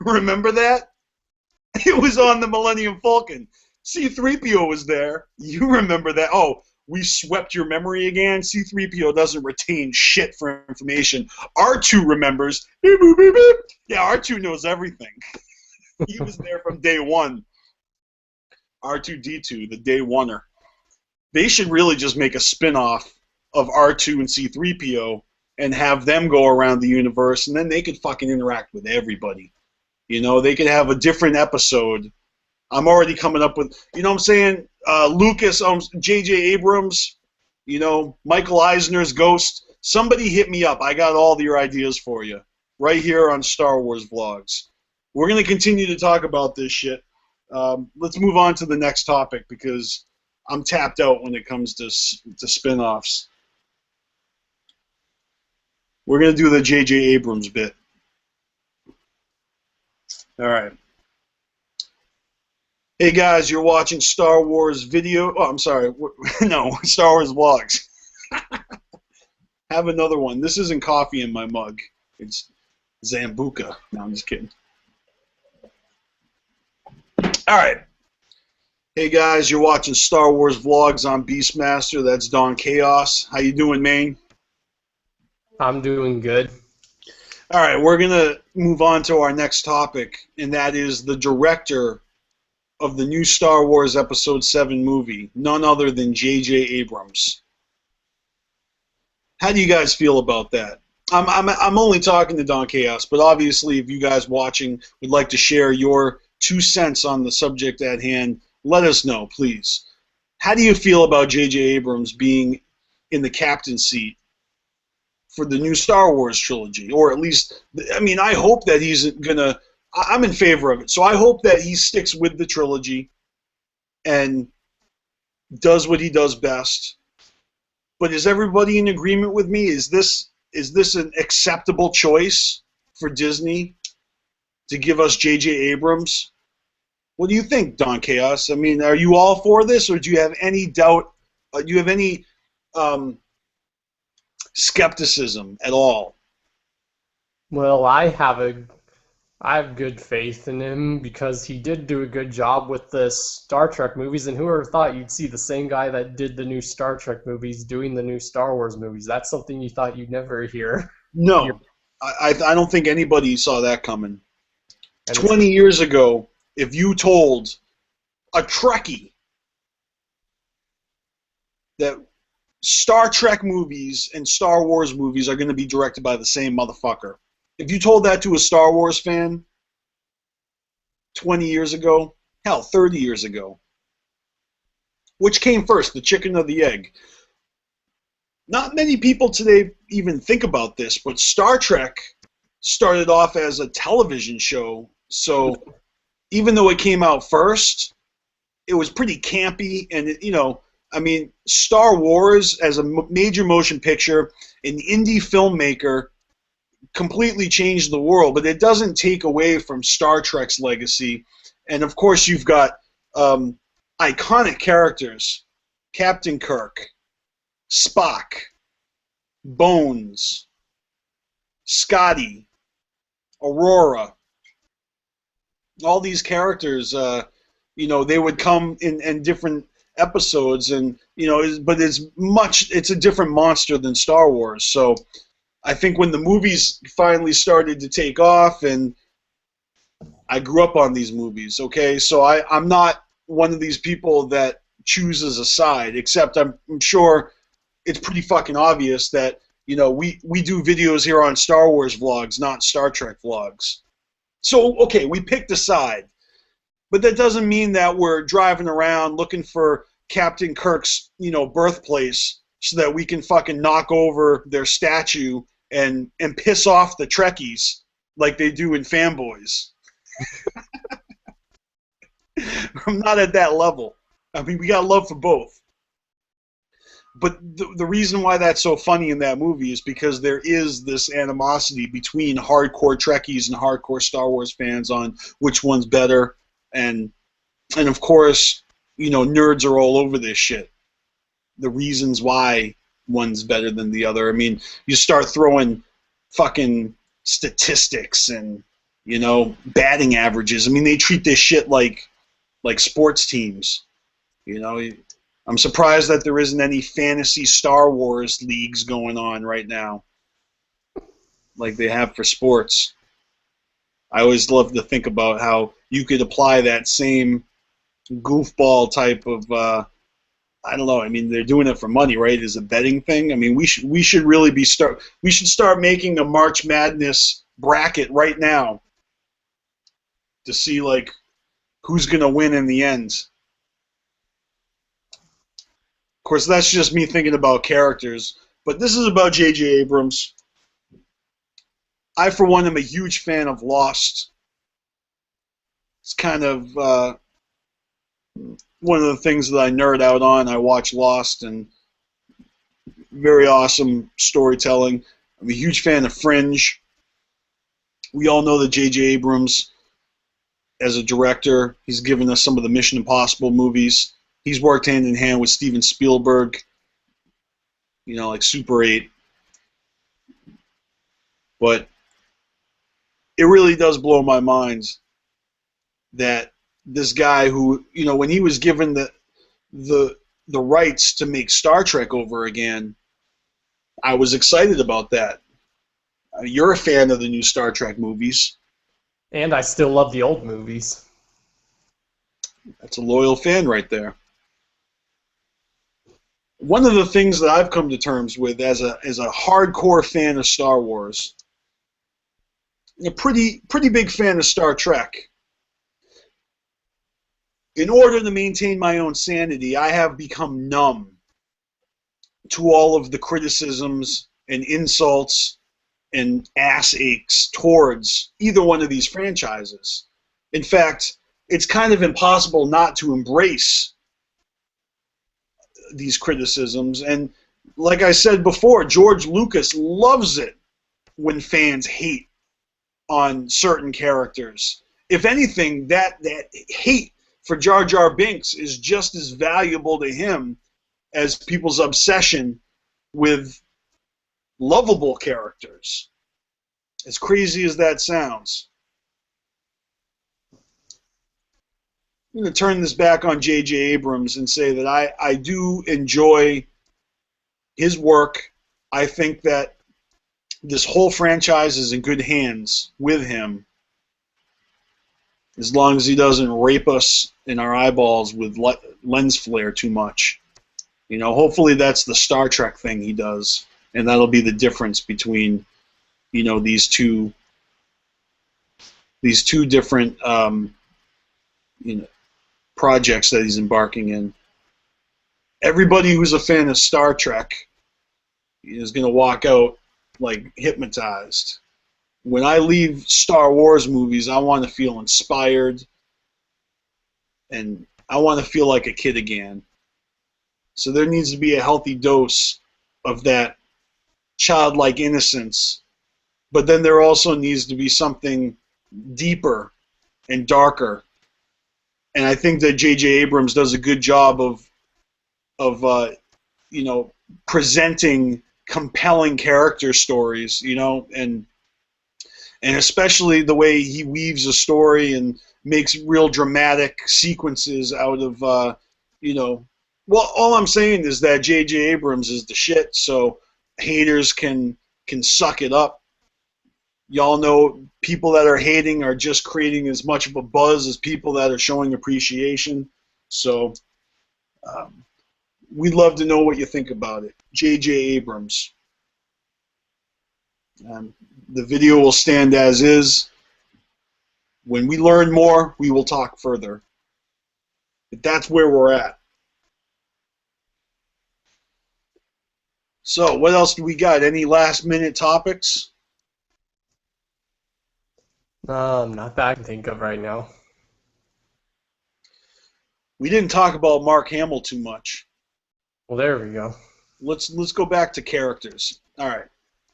Remember that? It was on the Millennium Falcon. C-3PO was there. You remember that? Oh, we swept your memory again? C-3PO doesn't retain shit for information. R2 remembers. Beep, boop, beep, beep. Yeah, R2 knows everything. He was there from day one. R2-D2, the day oneer. They should really just make a spin-off of R2 and C-3PO and have them go around the universe, and then they could fucking interact with everybody. You know, they could have a different episode. I'm already coming up with, you know what I'm saying? Lucas, J.J. Abrams, you know, Michael Eisner's Ghost. Somebody hit me up. I got all your ideas for you right here on Star Wars Vlogs. We're going to continue to talk about this shit. Let's move on to the next topic because I'm tapped out when it comes to spin-offs. We're going to do the J.J. Abrams bit. All right. Hey guys, you're watching Star Wars video. Oh, I'm sorry. No, Star Wars Vlogs. Have another one. This isn't coffee in my mug. It's Zambuca. No, I'm just kidding. All right. Hey guys, you're watching Star Wars Vlogs on BstMstR. That's Don Chaos. How you doing, Maine? I'm doing good. All right, we're going to move on to our next topic, and that is the director of the new Star Wars Episode 7 movie, none other than J.J. Abrams. How do you guys feel about that? I'm only talking to Don Chaos, but obviously, if you guys watching would like to share your 2 cents on the subject at hand, let us know, please. How do you feel about J.J. Abrams being in the captain seat for the new Star Wars trilogy? Or at least, I mean, I hope that he's going to. I'm in favor of it. So I hope that he sticks with the trilogy and does what he does best. But is everybody in agreement with me? Is this an acceptable choice for Disney to give us J.J. Abrams? What do you think, Don Chaos? I mean, are you all for this, or do you have any doubt? Do you have any um, skepticism at all? Well, I have good faith in him because he did do a good job with the Star Trek movies, and who ever thought you'd see the same guy that did the new Star Trek movies doing the new Star Wars movies? That's something you thought you'd never hear. No, I don't think anybody saw that coming. And it's 20 years ago, if you told a Trekkie that Star Trek movies and Star Wars movies are going to be directed by the same motherfucker, if you told that to a Star Wars fan 20 years ago, hell, 30 years ago, which came first, the chicken or the egg? Not many people today even think about this, but Star Trek started off as a television show, so even though it came out first, it was pretty campy, and I mean, Star Wars as a major motion picture, an indie filmmaker, completely changed the world, but it doesn't take away from Star Trek's legacy. And of course, you've got iconic characters: Captain Kirk, Spock, Bones, Scotty, Aurora. All these characters, they would come in different episodes, and but it's a different monster than Star Wars. So I think when the movies finally started to take off, and I grew up on these movies, okay, so I'm not one of these people that chooses a side, except I'm sure it's pretty fucking obvious that we do videos here on Star Wars vlogs, not Star Trek vlogs. So okay, we picked a side, but that doesn't mean that we're driving around looking for Captain Kirk's birthplace so that we can fucking knock over their statue and piss off the Trekkies like they do in Fanboys. I'm not at that level. I mean, we got love for both. But the reason why that's so funny in that movie is because there is this animosity between hardcore Trekkies and hardcore Star Wars fans on which one's better, and of course, nerds are all over this shit. The reasons why one's better than the other. I mean, you start throwing fucking statistics and batting averages. I mean, they treat this shit like sports teams. I'm surprised that there isn't any fantasy Star Wars leagues going on right now, like they have for sports. I always love to think about how you could apply that same goofball type of, I don't know. I mean, they're doing it for money, right? As a betting thing. I mean, we should really we should start making a March Madness bracket right now to see like who's gonna win in the end. Of course, that's just me thinking about characters, but this is about J.J. Abrams. I, for one, am a huge fan of Lost. It's kind of one of the things that I nerd out on. I watch Lost, and very awesome storytelling. I'm a huge fan of Fringe. We all know that J.J. Abrams, as a director, he's given us some of the Mission Impossible movies. He's worked hand in hand with Steven Spielberg, like Super 8. But it really does blow my mind that this guy who, when he was given the rights to make Star Trek over again, I was excited about that. You're a fan of the new Star Trek movies. And I still love the old movies. That's a loyal fan right there. one of the things that I've come to terms with as a hardcore fan of Star Wars, a pretty big fan of Star Trek. In order to maintain my own sanity, I have become numb to all of the criticisms and insults and ass aches towards either one of these franchises. In fact, it's kind of impossible not to embrace these criticisms. And like I said before, George Lucas loves it when fans hate on certain characters. If anything, that hate for Jar Jar Binks is just as valuable to him as people's obsession with lovable characters. As crazy as that sounds. I'm going to turn this back on J.J. Abrams and say that I do enjoy his work. I think that this whole franchise is in good hands with him, as long as he doesn't rape us in our eyeballs with lens flare too much. You know, hopefully that's the Star Trek thing he does, and that'll be the difference between, you know, these two different you know, projects that he's embarking in. Everybody who's a fan of Star Trek is going to walk out like hypnotized. When I leave Star Wars movies, I want to feel inspired, and I want to feel like a kid again. So there needs to be a healthy dose of that childlike innocence, but then there also needs to be something deeper and darker. And I think that J.J. Abrams does a good job of you know, presenting compelling character stories, you know, and especially the way he weaves a story and makes real dramatic sequences out of, you know, well, all I'm saying is that J.J. Abrams is the shit, so haters can suck it up. Y'all know people that are hating are just creating as much of a buzz as people that are showing appreciation. So we'd love to know what you think about it. J.J. Abrams. The video will stand as is. When we learn more, we will talk further. But that's where we're at. So, what else do we got? Any last-minute topics? Not that I can think of right now. We didn't talk about Mark Hamill too much. Well, there we go. Let's go back to characters. All right,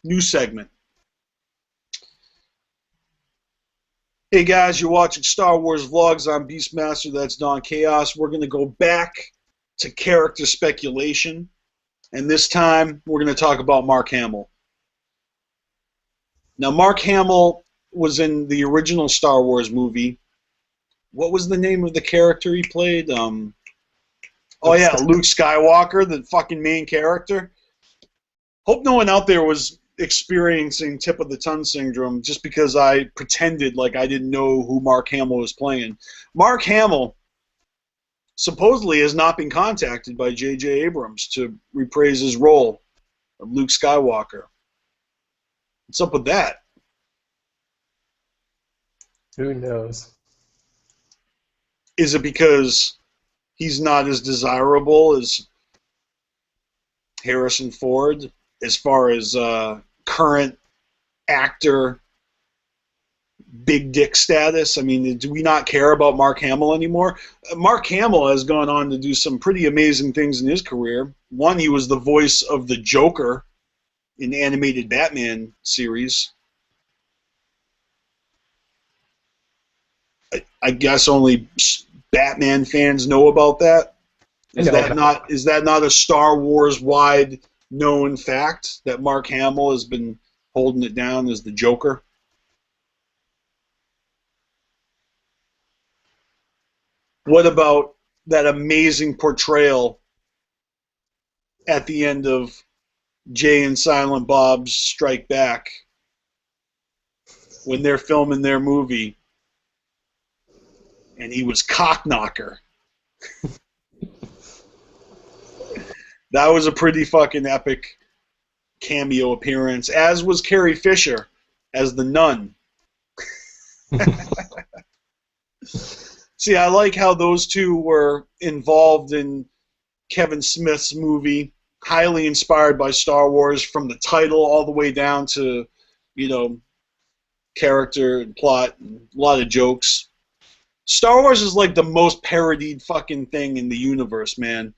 new segment. Hey guys, you're watching Star Wars Vlogs. I'm BstMstR, that's Don Chaos. We're going to go back to character speculation, and this time we're going to talk about Mark Hamill. Now, Mark Hamill was in the original Star Wars movie. What was the name of the character he played? Oh yeah, Luke Skywalker, the fucking main character. Hope no one out there was experiencing tip of the tongue syndrome just because I pretended like I didn't know who Mark Hamill was playing. Mark Hamill supposedly has not been contacted by J.J. Abrams to reprise his role of Luke Skywalker. What's up with that? Who knows? Is it because he's not as desirable as Harrison Ford as far as current actor big dick status? I mean, do we not care about Mark Hamill anymore? Mark Hamill has gone on to do some pretty amazing things in his career. One, he was the voice of the Joker in the animated Batman series. I guess only Batman fans know about that. Is that not a Star Wars wide known fact that Mark Hamill has been holding it down as the Joker? What about that amazing portrayal at the end of Jay and Silent Bob's Strike Back when they're filming their movie and he was Cockknocker? That was a pretty fucking epic cameo appearance, as was Carrie Fisher as the nun. See, I like how those two were involved in Kevin Smith's movie, highly inspired by Star Wars from the title all the way down to, you know, character and plot and a lot of jokes. Star Wars is like the most parodied fucking thing in the universe, man.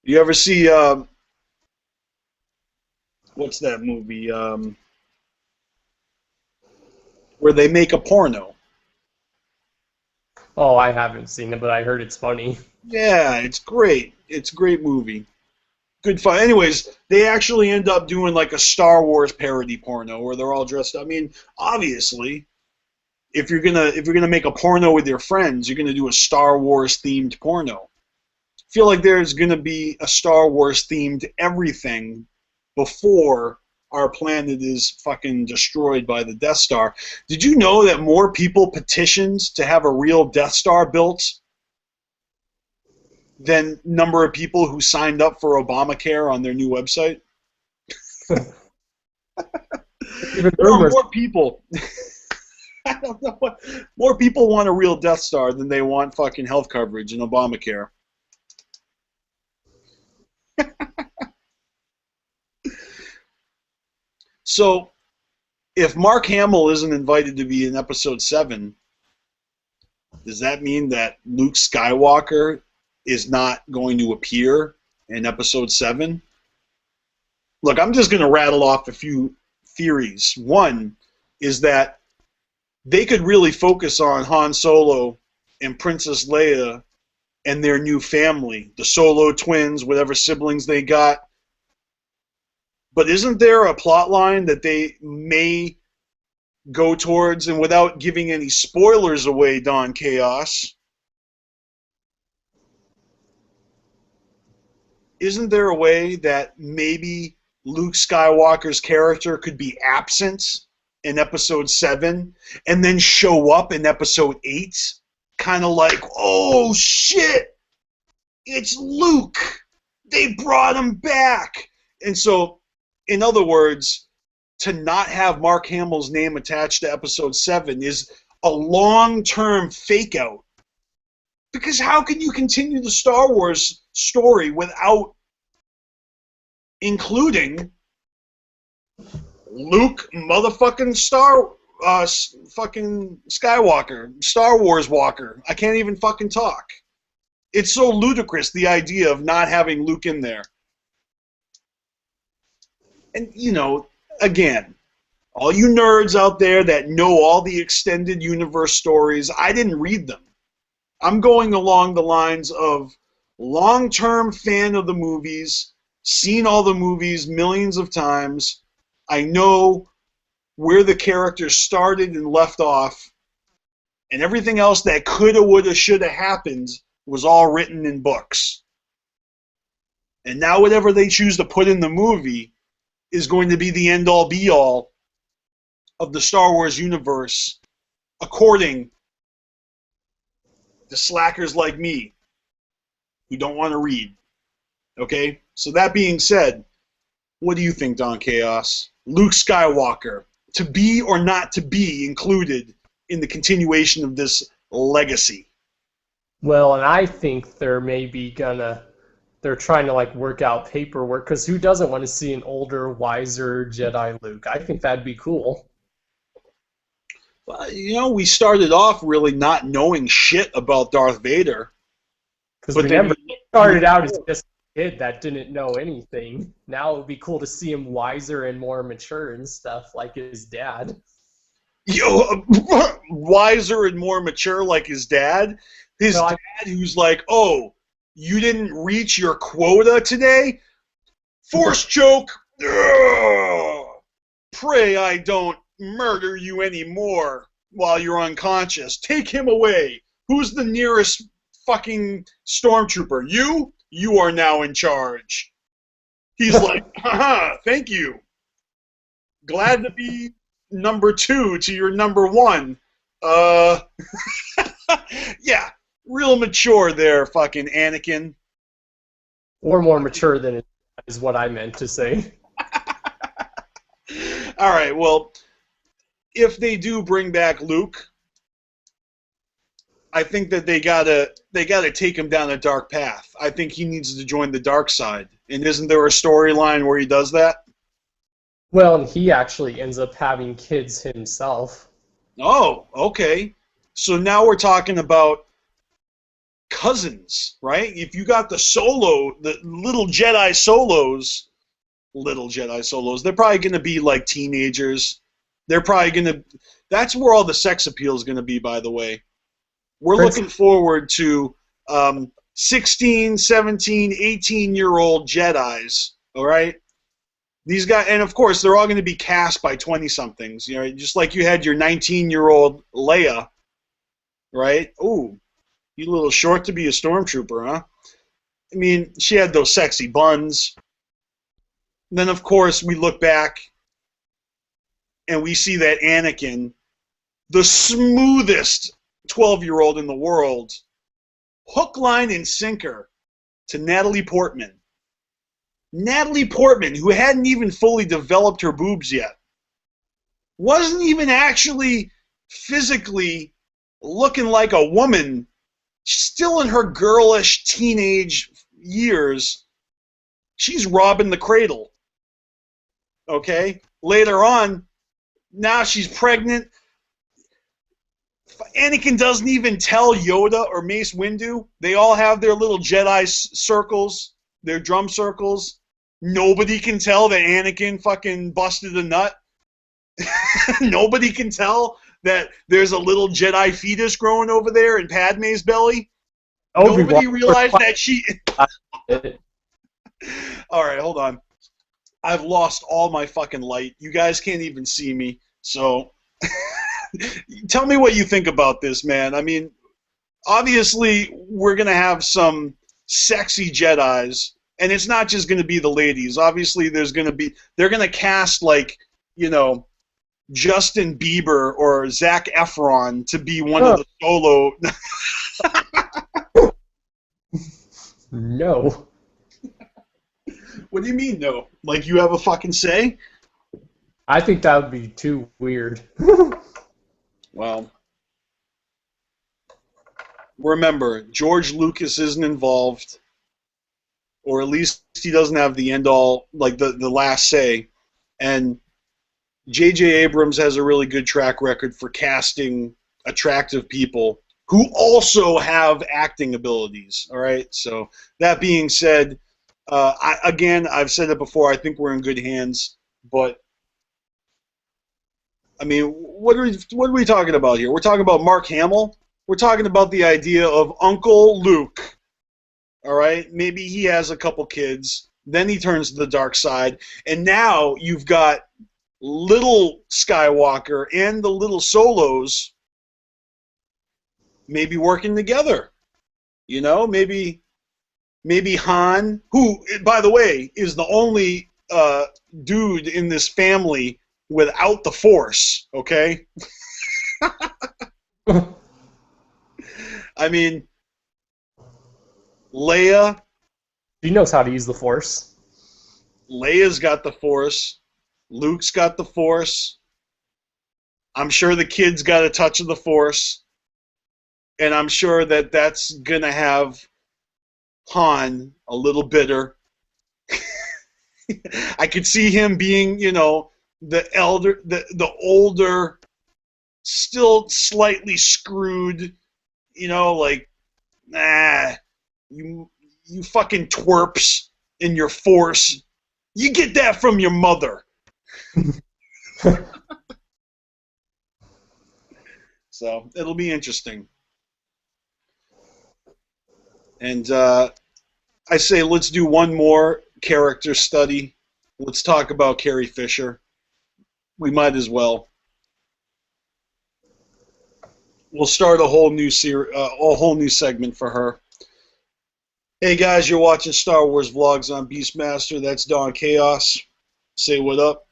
You ever see, what's that movie, where they make a porno? Oh, I haven't seen it, but I heard it's funny. Yeah, it's great. It's a great movie. Good fun. Anyways, they actually end up doing like a Star Wars parody porno where they're all dressed up. I mean, obviously, if you're gonna make a porno with your friends, you're gonna do a Star Wars themed porno. I feel like there's gonna be a Star Wars themed everything before our planet is fucking destroyed by the Death Star. Did you know that more people petitioned to have a real Death Star built than number of people who signed up for Obamacare on their new website? Even There are rumors. more people. I don't know what. More people want a real Death Star than they want fucking health coverage in Obamacare. So, if Mark Hamill isn't invited to be in Episode 7, does that mean that Luke Skywalker is not going to appear in Episode 7? Look, I'm just going to rattle off a few theories. One is that they could really focus on Han Solo and Princess Leia and their new family, the Solo twins, whatever siblings they got. But isn't there a plot line that they may go towards, and without giving any spoilers away, Don Chaos, isn't there a way that maybe Luke Skywalker's character could be absent in Episode 7 and then show up in Episode 8? Kind of like, oh shit, it's Luke. They brought him back. And so, in other words, to not have Mark Hamill's name attached to Episode 7 is a long-term fake-out. Because how can you continue the Star Wars story without including Luke motherfucking fucking Skywalker, Star Wars Walker? I can't even fucking talk. It's so ludicrous, the idea of not having Luke in there. And, you know, again, all you nerds out there that know all the extended universe stories, I didn't read them. I'm going along the lines of long-term fan of the movies, seen all the movies millions of times. I know where the characters started and left off, and everything else that coulda, woulda, shoulda happened was all written in books. And now whatever they choose to put in the movie is going to be the end-all, be-all of the Star Wars universe, according to slackers like me who don't want to read. Okay? So that being said, what do you think, Don Chaos? Luke Skywalker, to be or not to be included in the continuation of this legacy? Well, and I think they're trying to like work out paperwork, because who doesn't want to see an older, wiser Jedi Luke? I think that'd be cool. Well, you know, we started off really not knowing shit about Darth Vader. Because But remember, then he started out as just a kid that didn't know anything. Now it would be cool to see him wiser and more mature and stuff, like his dad. Wiser and more mature like his dad. His No, dad who's like, oh, you didn't reach your quota today? Force choke. Ugh. Pray I don't murder you anymore while you're unconscious. Take him away. Who's the nearest fucking stormtrooper? You? You are now in charge. He's like, haha, thank you. Glad to be number 2 to your number 1. Yeah, real mature there, fucking Anakin. or more mature than his is what I meant to say. All right, well, if they do bring back Luke, I think that they gotta take him down a dark path. I think he needs to join the dark side. And isn't there a storyline where he does that? Well, and he actually ends up having kids himself. Oh, okay. So now we're talking about cousins, right? If you got the little Jedi solos, they're probably going to be like teenagers. They're probably going to. That's where all the sex appeal is going to be, by the way. We're Prince, looking forward to 16, 17, 18-year-old Jedis, all right? These guys, and of course, they're all going to be cast by 20-somethings, you know, just like you had your 19-year-old Leia, right? Ooh, you a little short to be a stormtrooper, huh? I mean, she had those sexy buns. And then, of course, we look back and we see that Anakin, the smoothest 12-year-old in the world, hook, line, and sinker to Natalie Portman. Natalie Portman, who hadn't even fully developed her boobs yet, wasn't even actually physically looking like a woman, still in her girlish teenage years. She's robbing the cradle. Okay? Later on, now she's pregnant. Anakin doesn't even tell Yoda or Mace Windu. They all have their little Jedi circles, their drum circles. Nobody can tell that Anakin fucking busted a nut. Nobody can tell that there's a little Jedi fetus growing over there in Padme's belly. Nobody realized that she... All right, hold on. I've lost all my fucking light. You guys can't even see me, so... Tell me what you think about this, man. I mean, obviously, we're going to have some sexy Jedis, and it's not just going to be the ladies. Obviously, they're going to cast, like, you know, Justin Bieber or Zac Efron to be one of the solo... No. What do you mean, no? Like, you have a fucking say? I think that would be too weird. Well, remember, George Lucas isn't involved, or at least he doesn't have the end-all, like the last say, and J.J. Abrams has a really good track record for casting attractive people who also have acting abilities, all right? So that being said, I've said it before, I think we're in good hands, but I mean, what are we talking about here? We're talking about Mark Hamill. We're talking about the idea of Uncle Luke. All right, maybe he has a couple kids, then he turns to the dark side, and now you've got little Skywalker and the little Solos maybe working together. You know, maybe Han, who, by the way, is the only dude in this family without the Force, okay? I mean, Leia. She knows how to use the Force. Leia's got the Force. Luke's got the Force. I'm sure the kid's got a touch of the Force. And I'm sure that that's going to have Han a little bitter. I could see him being, you know, the older, still slightly screwed, you know, like, nah, you fucking twerps in your Force. You get that from your mother. So it'll be interesting. And I say let's do one more character study. Let's talk about Carrie Fisher. We might as well. We'll start a whole new segment for her. Hey guys, you're watching Star Wars Vlogs on BstMstR. That's Don Chaos. Say what up.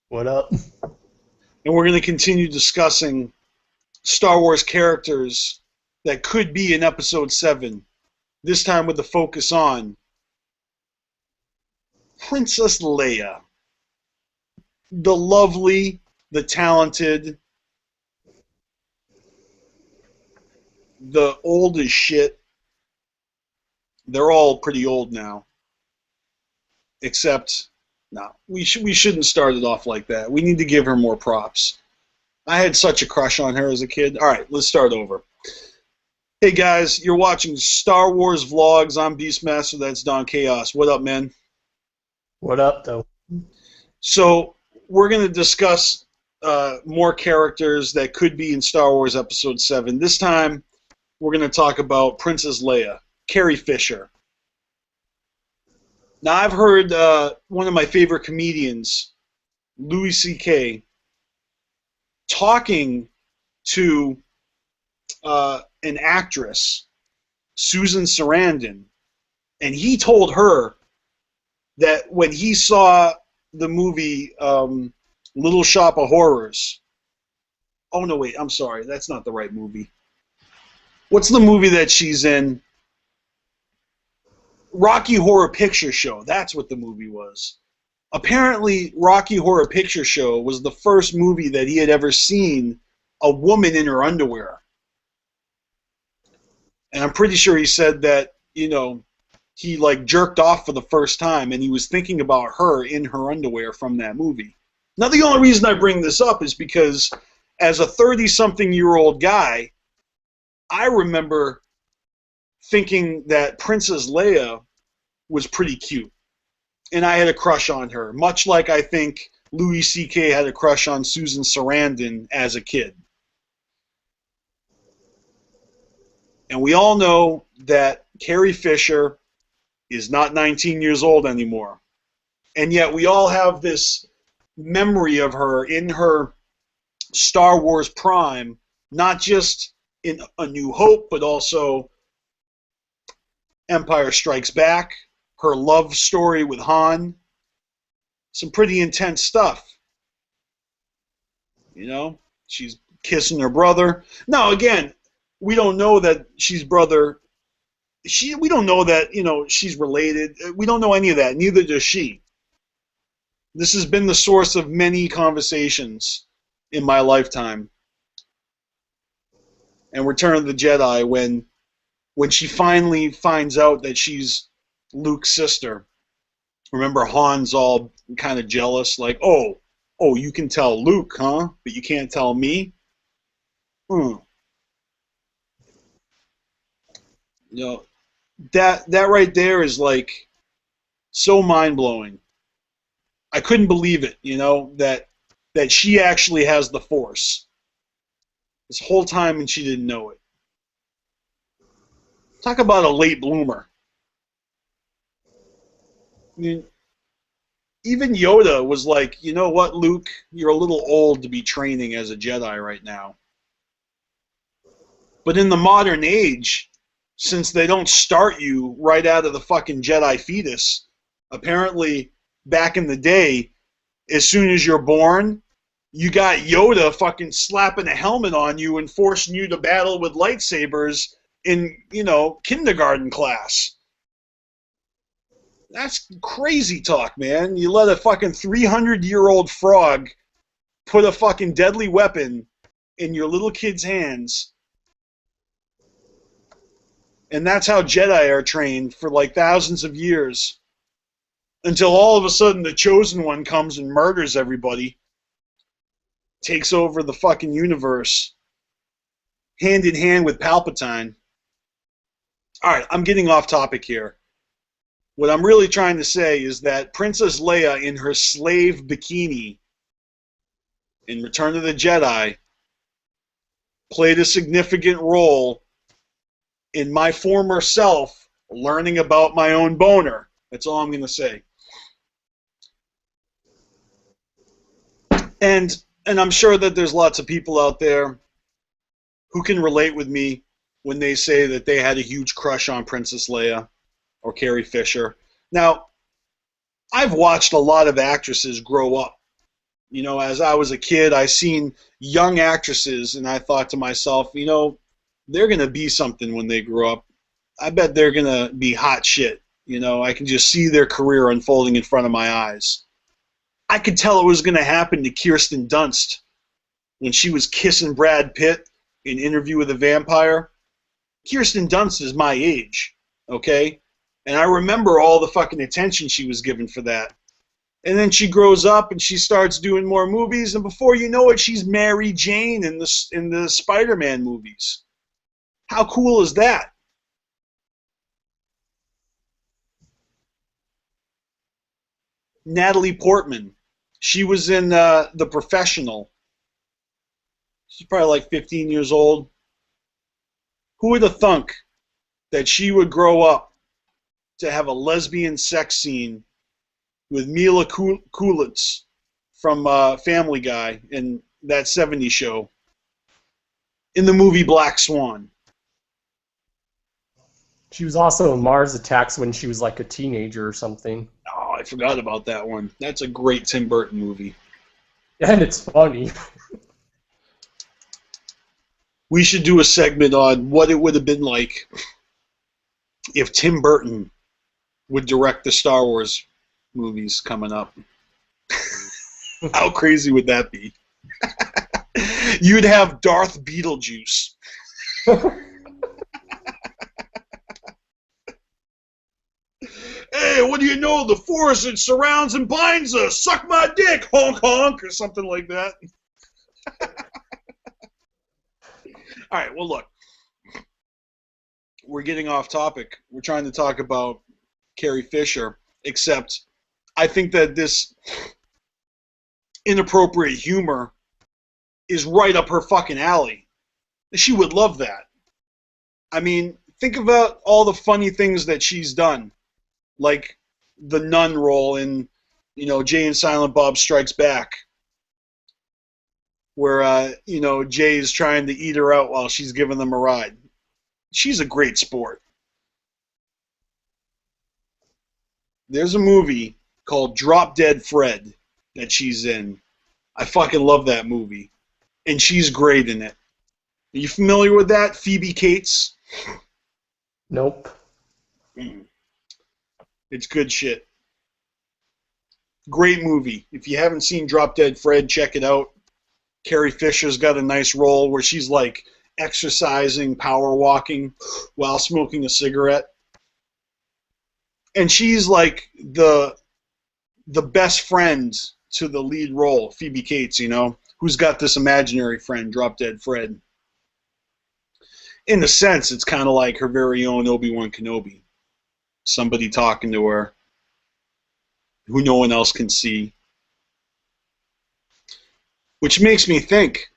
What up? And we're going to continue discussing Star Wars characters that could be in Episode 7. This time with the focus on Princess Leia, the lovely, the talented, the old as shit. They're all pretty old now, except no. We shouldn't start it off like that. We need to give her more props. I had such a crush on her as a kid. All right, let's start over. Hey guys, you're watching Star Wars Vlogs. I'm BstMstR. That's Don Chaos. What up, man? What up, though? So we're going to discuss more characters that could be in Star Wars Episode 7. This time, we're going to talk about Princess Leia, Carrie Fisher. Now, I've heard one of my favorite comedians, Louis C.K., talking to an actress, Susan Sarandon, and he told her that when he saw the movie Little Shop of Horrors, oh no, wait, I'm sorry, that's not the right movie. What's the movie that she's in? Rocky Horror Picture Show. That's what the movie was. Apparently, Rocky Horror Picture Show was the first movie that he had ever seen a woman in her underwear. And I'm pretty sure he said that, he like jerked off for the first time and he was thinking about her in her underwear from that movie. Now, the only reason I bring this up is because as a 30-something-year-old guy, I remember thinking that Princess Leia was pretty cute. And I had a crush on her, much like I think Louis C.K. had a crush on Susan Sarandon as a kid. And we all know that Carrie Fisher is not 19 years old anymore. And yet we all have this memory of her in her Star Wars prime, not just in A New Hope, but also Empire Strikes Back, her love story with Han. Some pretty intense stuff. She's kissing her brother. Now, again, we don't know that she's brother. We don't know that, she's related. We don't know any of that. Neither does she. This has been the source of many conversations in my lifetime. And Return of the Jedi, when she finally finds out that she's Luke's sister. Remember, Han's all kind of jealous, like, oh, you can tell Luke, huh? But you can't tell me? That right there is like so mind-blowing. I couldn't believe it, that she actually has the Force this whole time and she didn't know it. Talk about a late bloomer. I mean, even Yoda was like, you know what, Luke, you're a little old to be training as a Jedi right now. But in the modern age, since they don't start you right out of the fucking Jedi fetus, apparently back in the day, as soon as you're born, you got Yoda fucking slapping a helmet on you and forcing you to battle with lightsabers in, kindergarten class. That's crazy talk, man. You let a fucking 300-year-old frog put a fucking deadly weapon in your little kid's hands. And that's how Jedi are trained for like thousands of years. Until all of a sudden the Chosen One comes and murders everybody. Takes over the fucking universe. Hand in hand with Palpatine. Alright, I'm getting off topic here. What I'm really trying to say is that Princess Leia in her slave bikini in Return of the Jedi played a significant role in my former self learning about my own boner. That's all I'm going to say. And I'm sure that there's lots of people out there who can relate with me when they say that they had a huge crush on Princess Leia or Carrie Fisher. Now, I've watched a lot of actresses grow up. As I was a kid, I seen young actresses, and I thought to myself, they're going to be something when they grow up. I bet they're going to be hot shit. You know, I can just see their career unfolding in front of my eyes. I could tell it was going to happen to Kirsten Dunst when she was kissing Brad Pitt in Interview with a Vampire. Kirsten Dunst is my age, okay? And I remember all the fucking attention she was given for that. And then she grows up and she starts doing more movies, and before you know it, she's Mary Jane in the Spider-Man movies. How cool is that? Natalie Portman. She was in The Professional. She's probably like 15 years old. Who would have thunk that she would grow up to have a lesbian sex scene with Mila Kunis from Family Guy in that '70s show in the movie Black Swan? She was also in Mars Attacks when she was like a teenager or something. Oh, I forgot about that one. That's a great Tim Burton movie. And it's funny. We should do a segment on what it would have been like if Tim Burton would direct the Star Wars movies coming up. How crazy would that be? You'd have Darth Beetlejuice. Hey, what do you know? The Force, it surrounds and binds us. Suck my dick, honk honk, or something like that. All right, well, look. We're getting off topic. We're trying to talk about Carrie Fisher, except I think that this inappropriate humor is right up her fucking alley. She would love that. I mean, think about all the funny things that she's done, like the nun role in, you know, Jay and Silent Bob Strikes Back, where, you know, Jay is trying to eat her out while she's giving them a ride. She's a great sport. There's a movie called Drop Dead Fred that she's in. I fucking love that movie. And she's great in it. Are you familiar with that? Phoebe Cates? Nope. It's good shit. Great movie. If you haven't seen Drop Dead Fred, check it out. Carrie Fisher's got a nice role where she's like exercising, power walking while smoking a cigarette. And she's like the best friend to the lead role, Phoebe Cates, you know, who's got this imaginary friend, Drop Dead Fred. In a sense, it's kind of like her very own Obi-Wan Kenobi. Somebody talking to her who no one else can see. Which makes me think,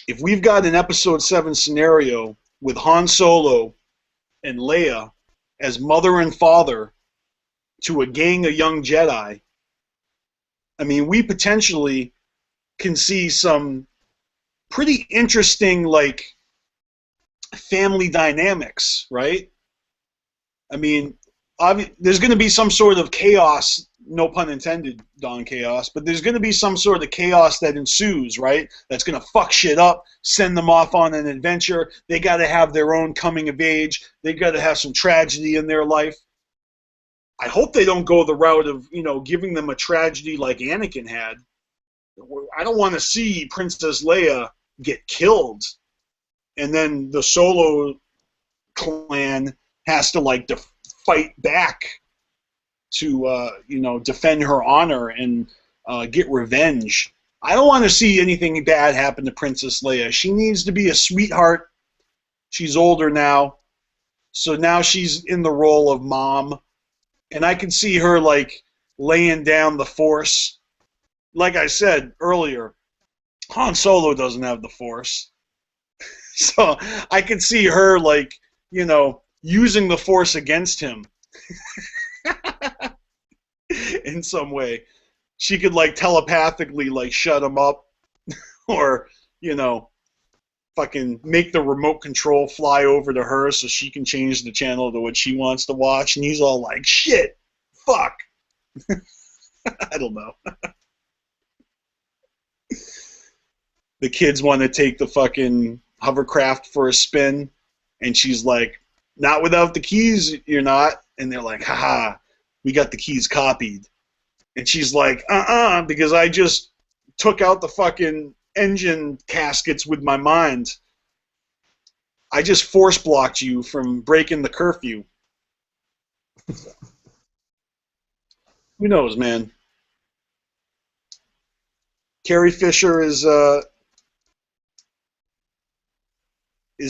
if we've got an Episode 7 scenario with Han Solo and Leia as mother and father to a gang of young Jedi, I mean, we potentially can see some pretty interesting, like, family dynamics, right? I mean, there's going to be some sort of chaos, no pun intended, Don Chaos, but there's going to be some sort of chaos that ensues, right? That's going to fuck shit up, send them off on an adventure. They got to have their own coming of age. They got to have some tragedy in their life. I hope they don't go the route of, you know, giving them a tragedy like Anakin had. I don't want to see Princess Leia get killed, and then the Solo clan has to, like, fight back to, you know, defend her honor and get revenge. I don't want to see anything bad happen to Princess Leia. She needs to be a sweetheart. She's older now, so now she's in the role of mom. And I can see her, like, laying down the Force. Like I said earlier, Han Solo doesn't have the Force. So I can see her, like, you know, using the Force against him in some way. She could, like, telepathically, like, shut him up or, you know, fucking make the remote control fly over to her so she can change the channel to what she wants to watch, and he's all like, shit, fuck. I don't know. The kids want to take the fucking hovercraft for a spin, and she's like, Not without the keys, you're not. And they're like, haha, we got the keys copied. And she's like, because I just took out the fucking engine caskets with my mind. I just force blocked you from breaking the curfew. Who knows, man? Carrie Fisher is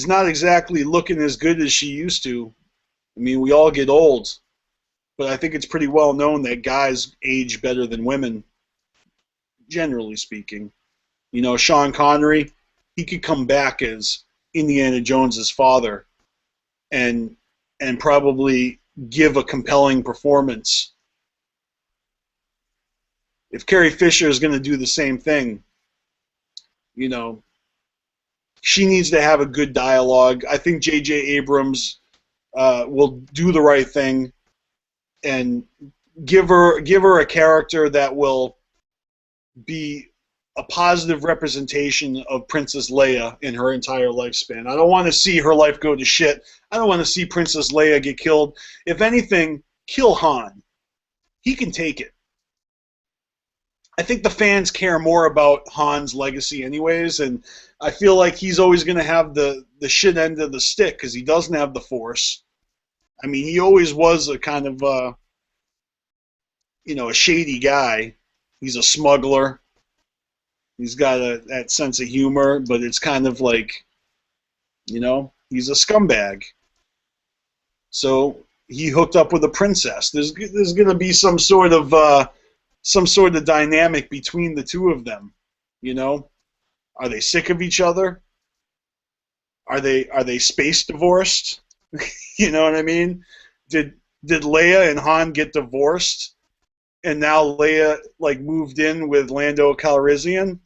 not exactly looking as good as she used to. I mean, we all get old, but I think it's pretty well known that guys age better than women, generally speaking. You know, Sean Connery, he could come back as Indiana Jones's father and probably give a compelling performance. If Carrie Fisher is going to do the same thing, you know, she needs to have a good dialogue. I think J.J. Abrams will do the right thing and give her a character that will be a positive representation of Princess Leia in her entire lifespan. I don't want to see her life go to shit. I don't want to see Princess Leia get killed. If anything, kill Han. He can take it. I think the fans care more about Han's legacy anyways, and I feel like he's always going to have the shit end of the stick because he doesn't have the Force. I mean, he always was a kind of, a shady guy. He's a smuggler. He's got that sense of humor, but it's kind of like, he's a scumbag. So he hooked up with a princess. There's going to be some sort of dynamic between the two of them. Are they sick of each other? Are they space divorced? You know what I mean? Did Leia and Han get divorced, and now Leia moved in with Lando Calrissian,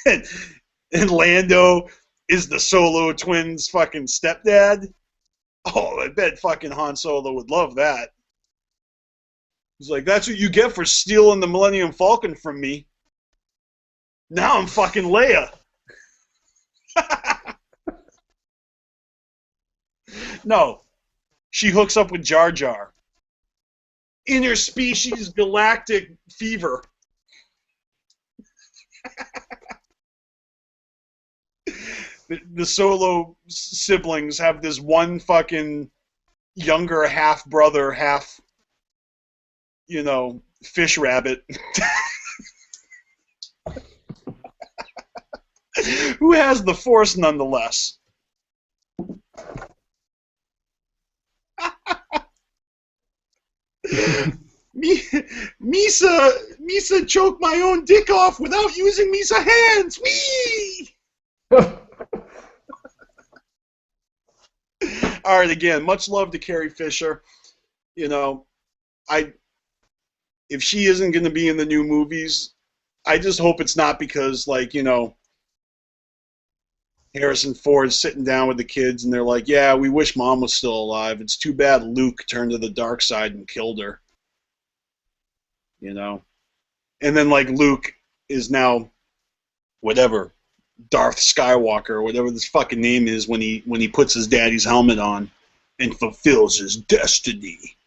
and Lando is the Solo twins' fucking stepdad? Oh, I bet fucking Han Solo would love that. He's like, that's what you get for stealing the Millennium Falcon from me. Now I'm fucking Leia. No. She hooks up with Jar Jar. Interspecies galactic fever. The Solo siblings have this one fucking younger half brother, half, fish rabbit. Who has the Force nonetheless. Misa choked my own dick off without using Misa hands. Whee! All right, again, much love to Carrie Fisher. If she isn't going to be in the new movies, I just hope it's not because, Harrison Ford's sitting down with the kids and they're like, yeah, we wish Mom was still alive. It's too bad Luke turned to the dark side and killed her. And then, Luke is now, whatever, Darth Skywalker, or whatever this fucking name is when he puts his daddy's helmet on and fulfills his destiny.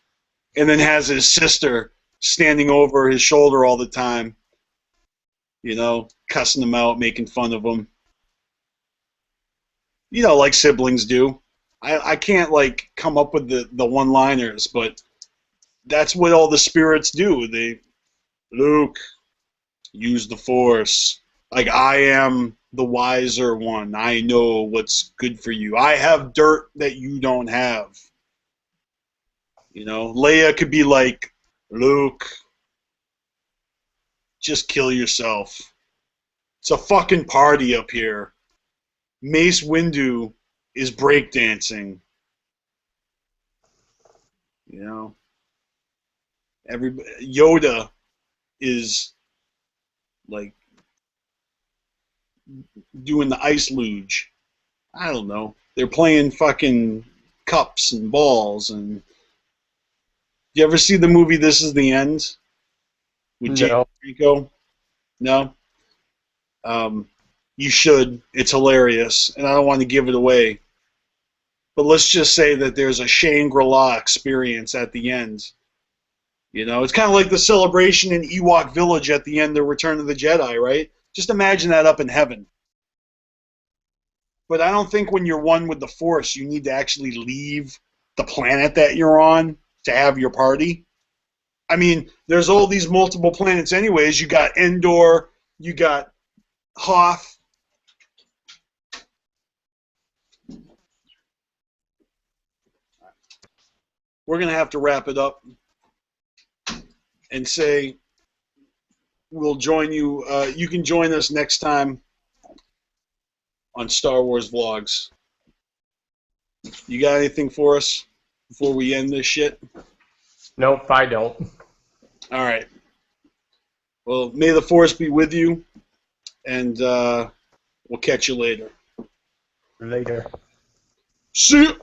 And then has his sister standing over his shoulder all the time, cussing him out, making fun of him. Like siblings do. I can't, come up with the one-liners, but that's what all the spirits do. Luke, use the Force. I am the wiser one. I know what's good for you. I have dirt that you don't have. Leia could be like, Luke, just kill yourself. It's a fucking party up here. Mace Windu is breakdancing. Yoda is doing the ice luge. I don't know. They're playing fucking cups and balls. And you ever see the movie This Is the End with James Franco? No. You should. It's hilarious, and I don't want to give it away. but let's just say that there's a Shangri-La experience at the end. You know, it's kind of like the celebration in Ewok Village at the end of Return of the Jedi, right? Just imagine that up in heaven. But I don't think when you're one with the Force, you need to actually leave the planet that you're on to have your party. I mean, there's all these multiple planets anyways. You got Endor, you got Hoth. We're going to have to wrap it up and say we'll join you. You can join us next time on Star Wars Vlogs. You got anything for us before we end this shit? Nope, I don't. All right. Well, may the Force be with you, and we'll catch you later. Later. See you.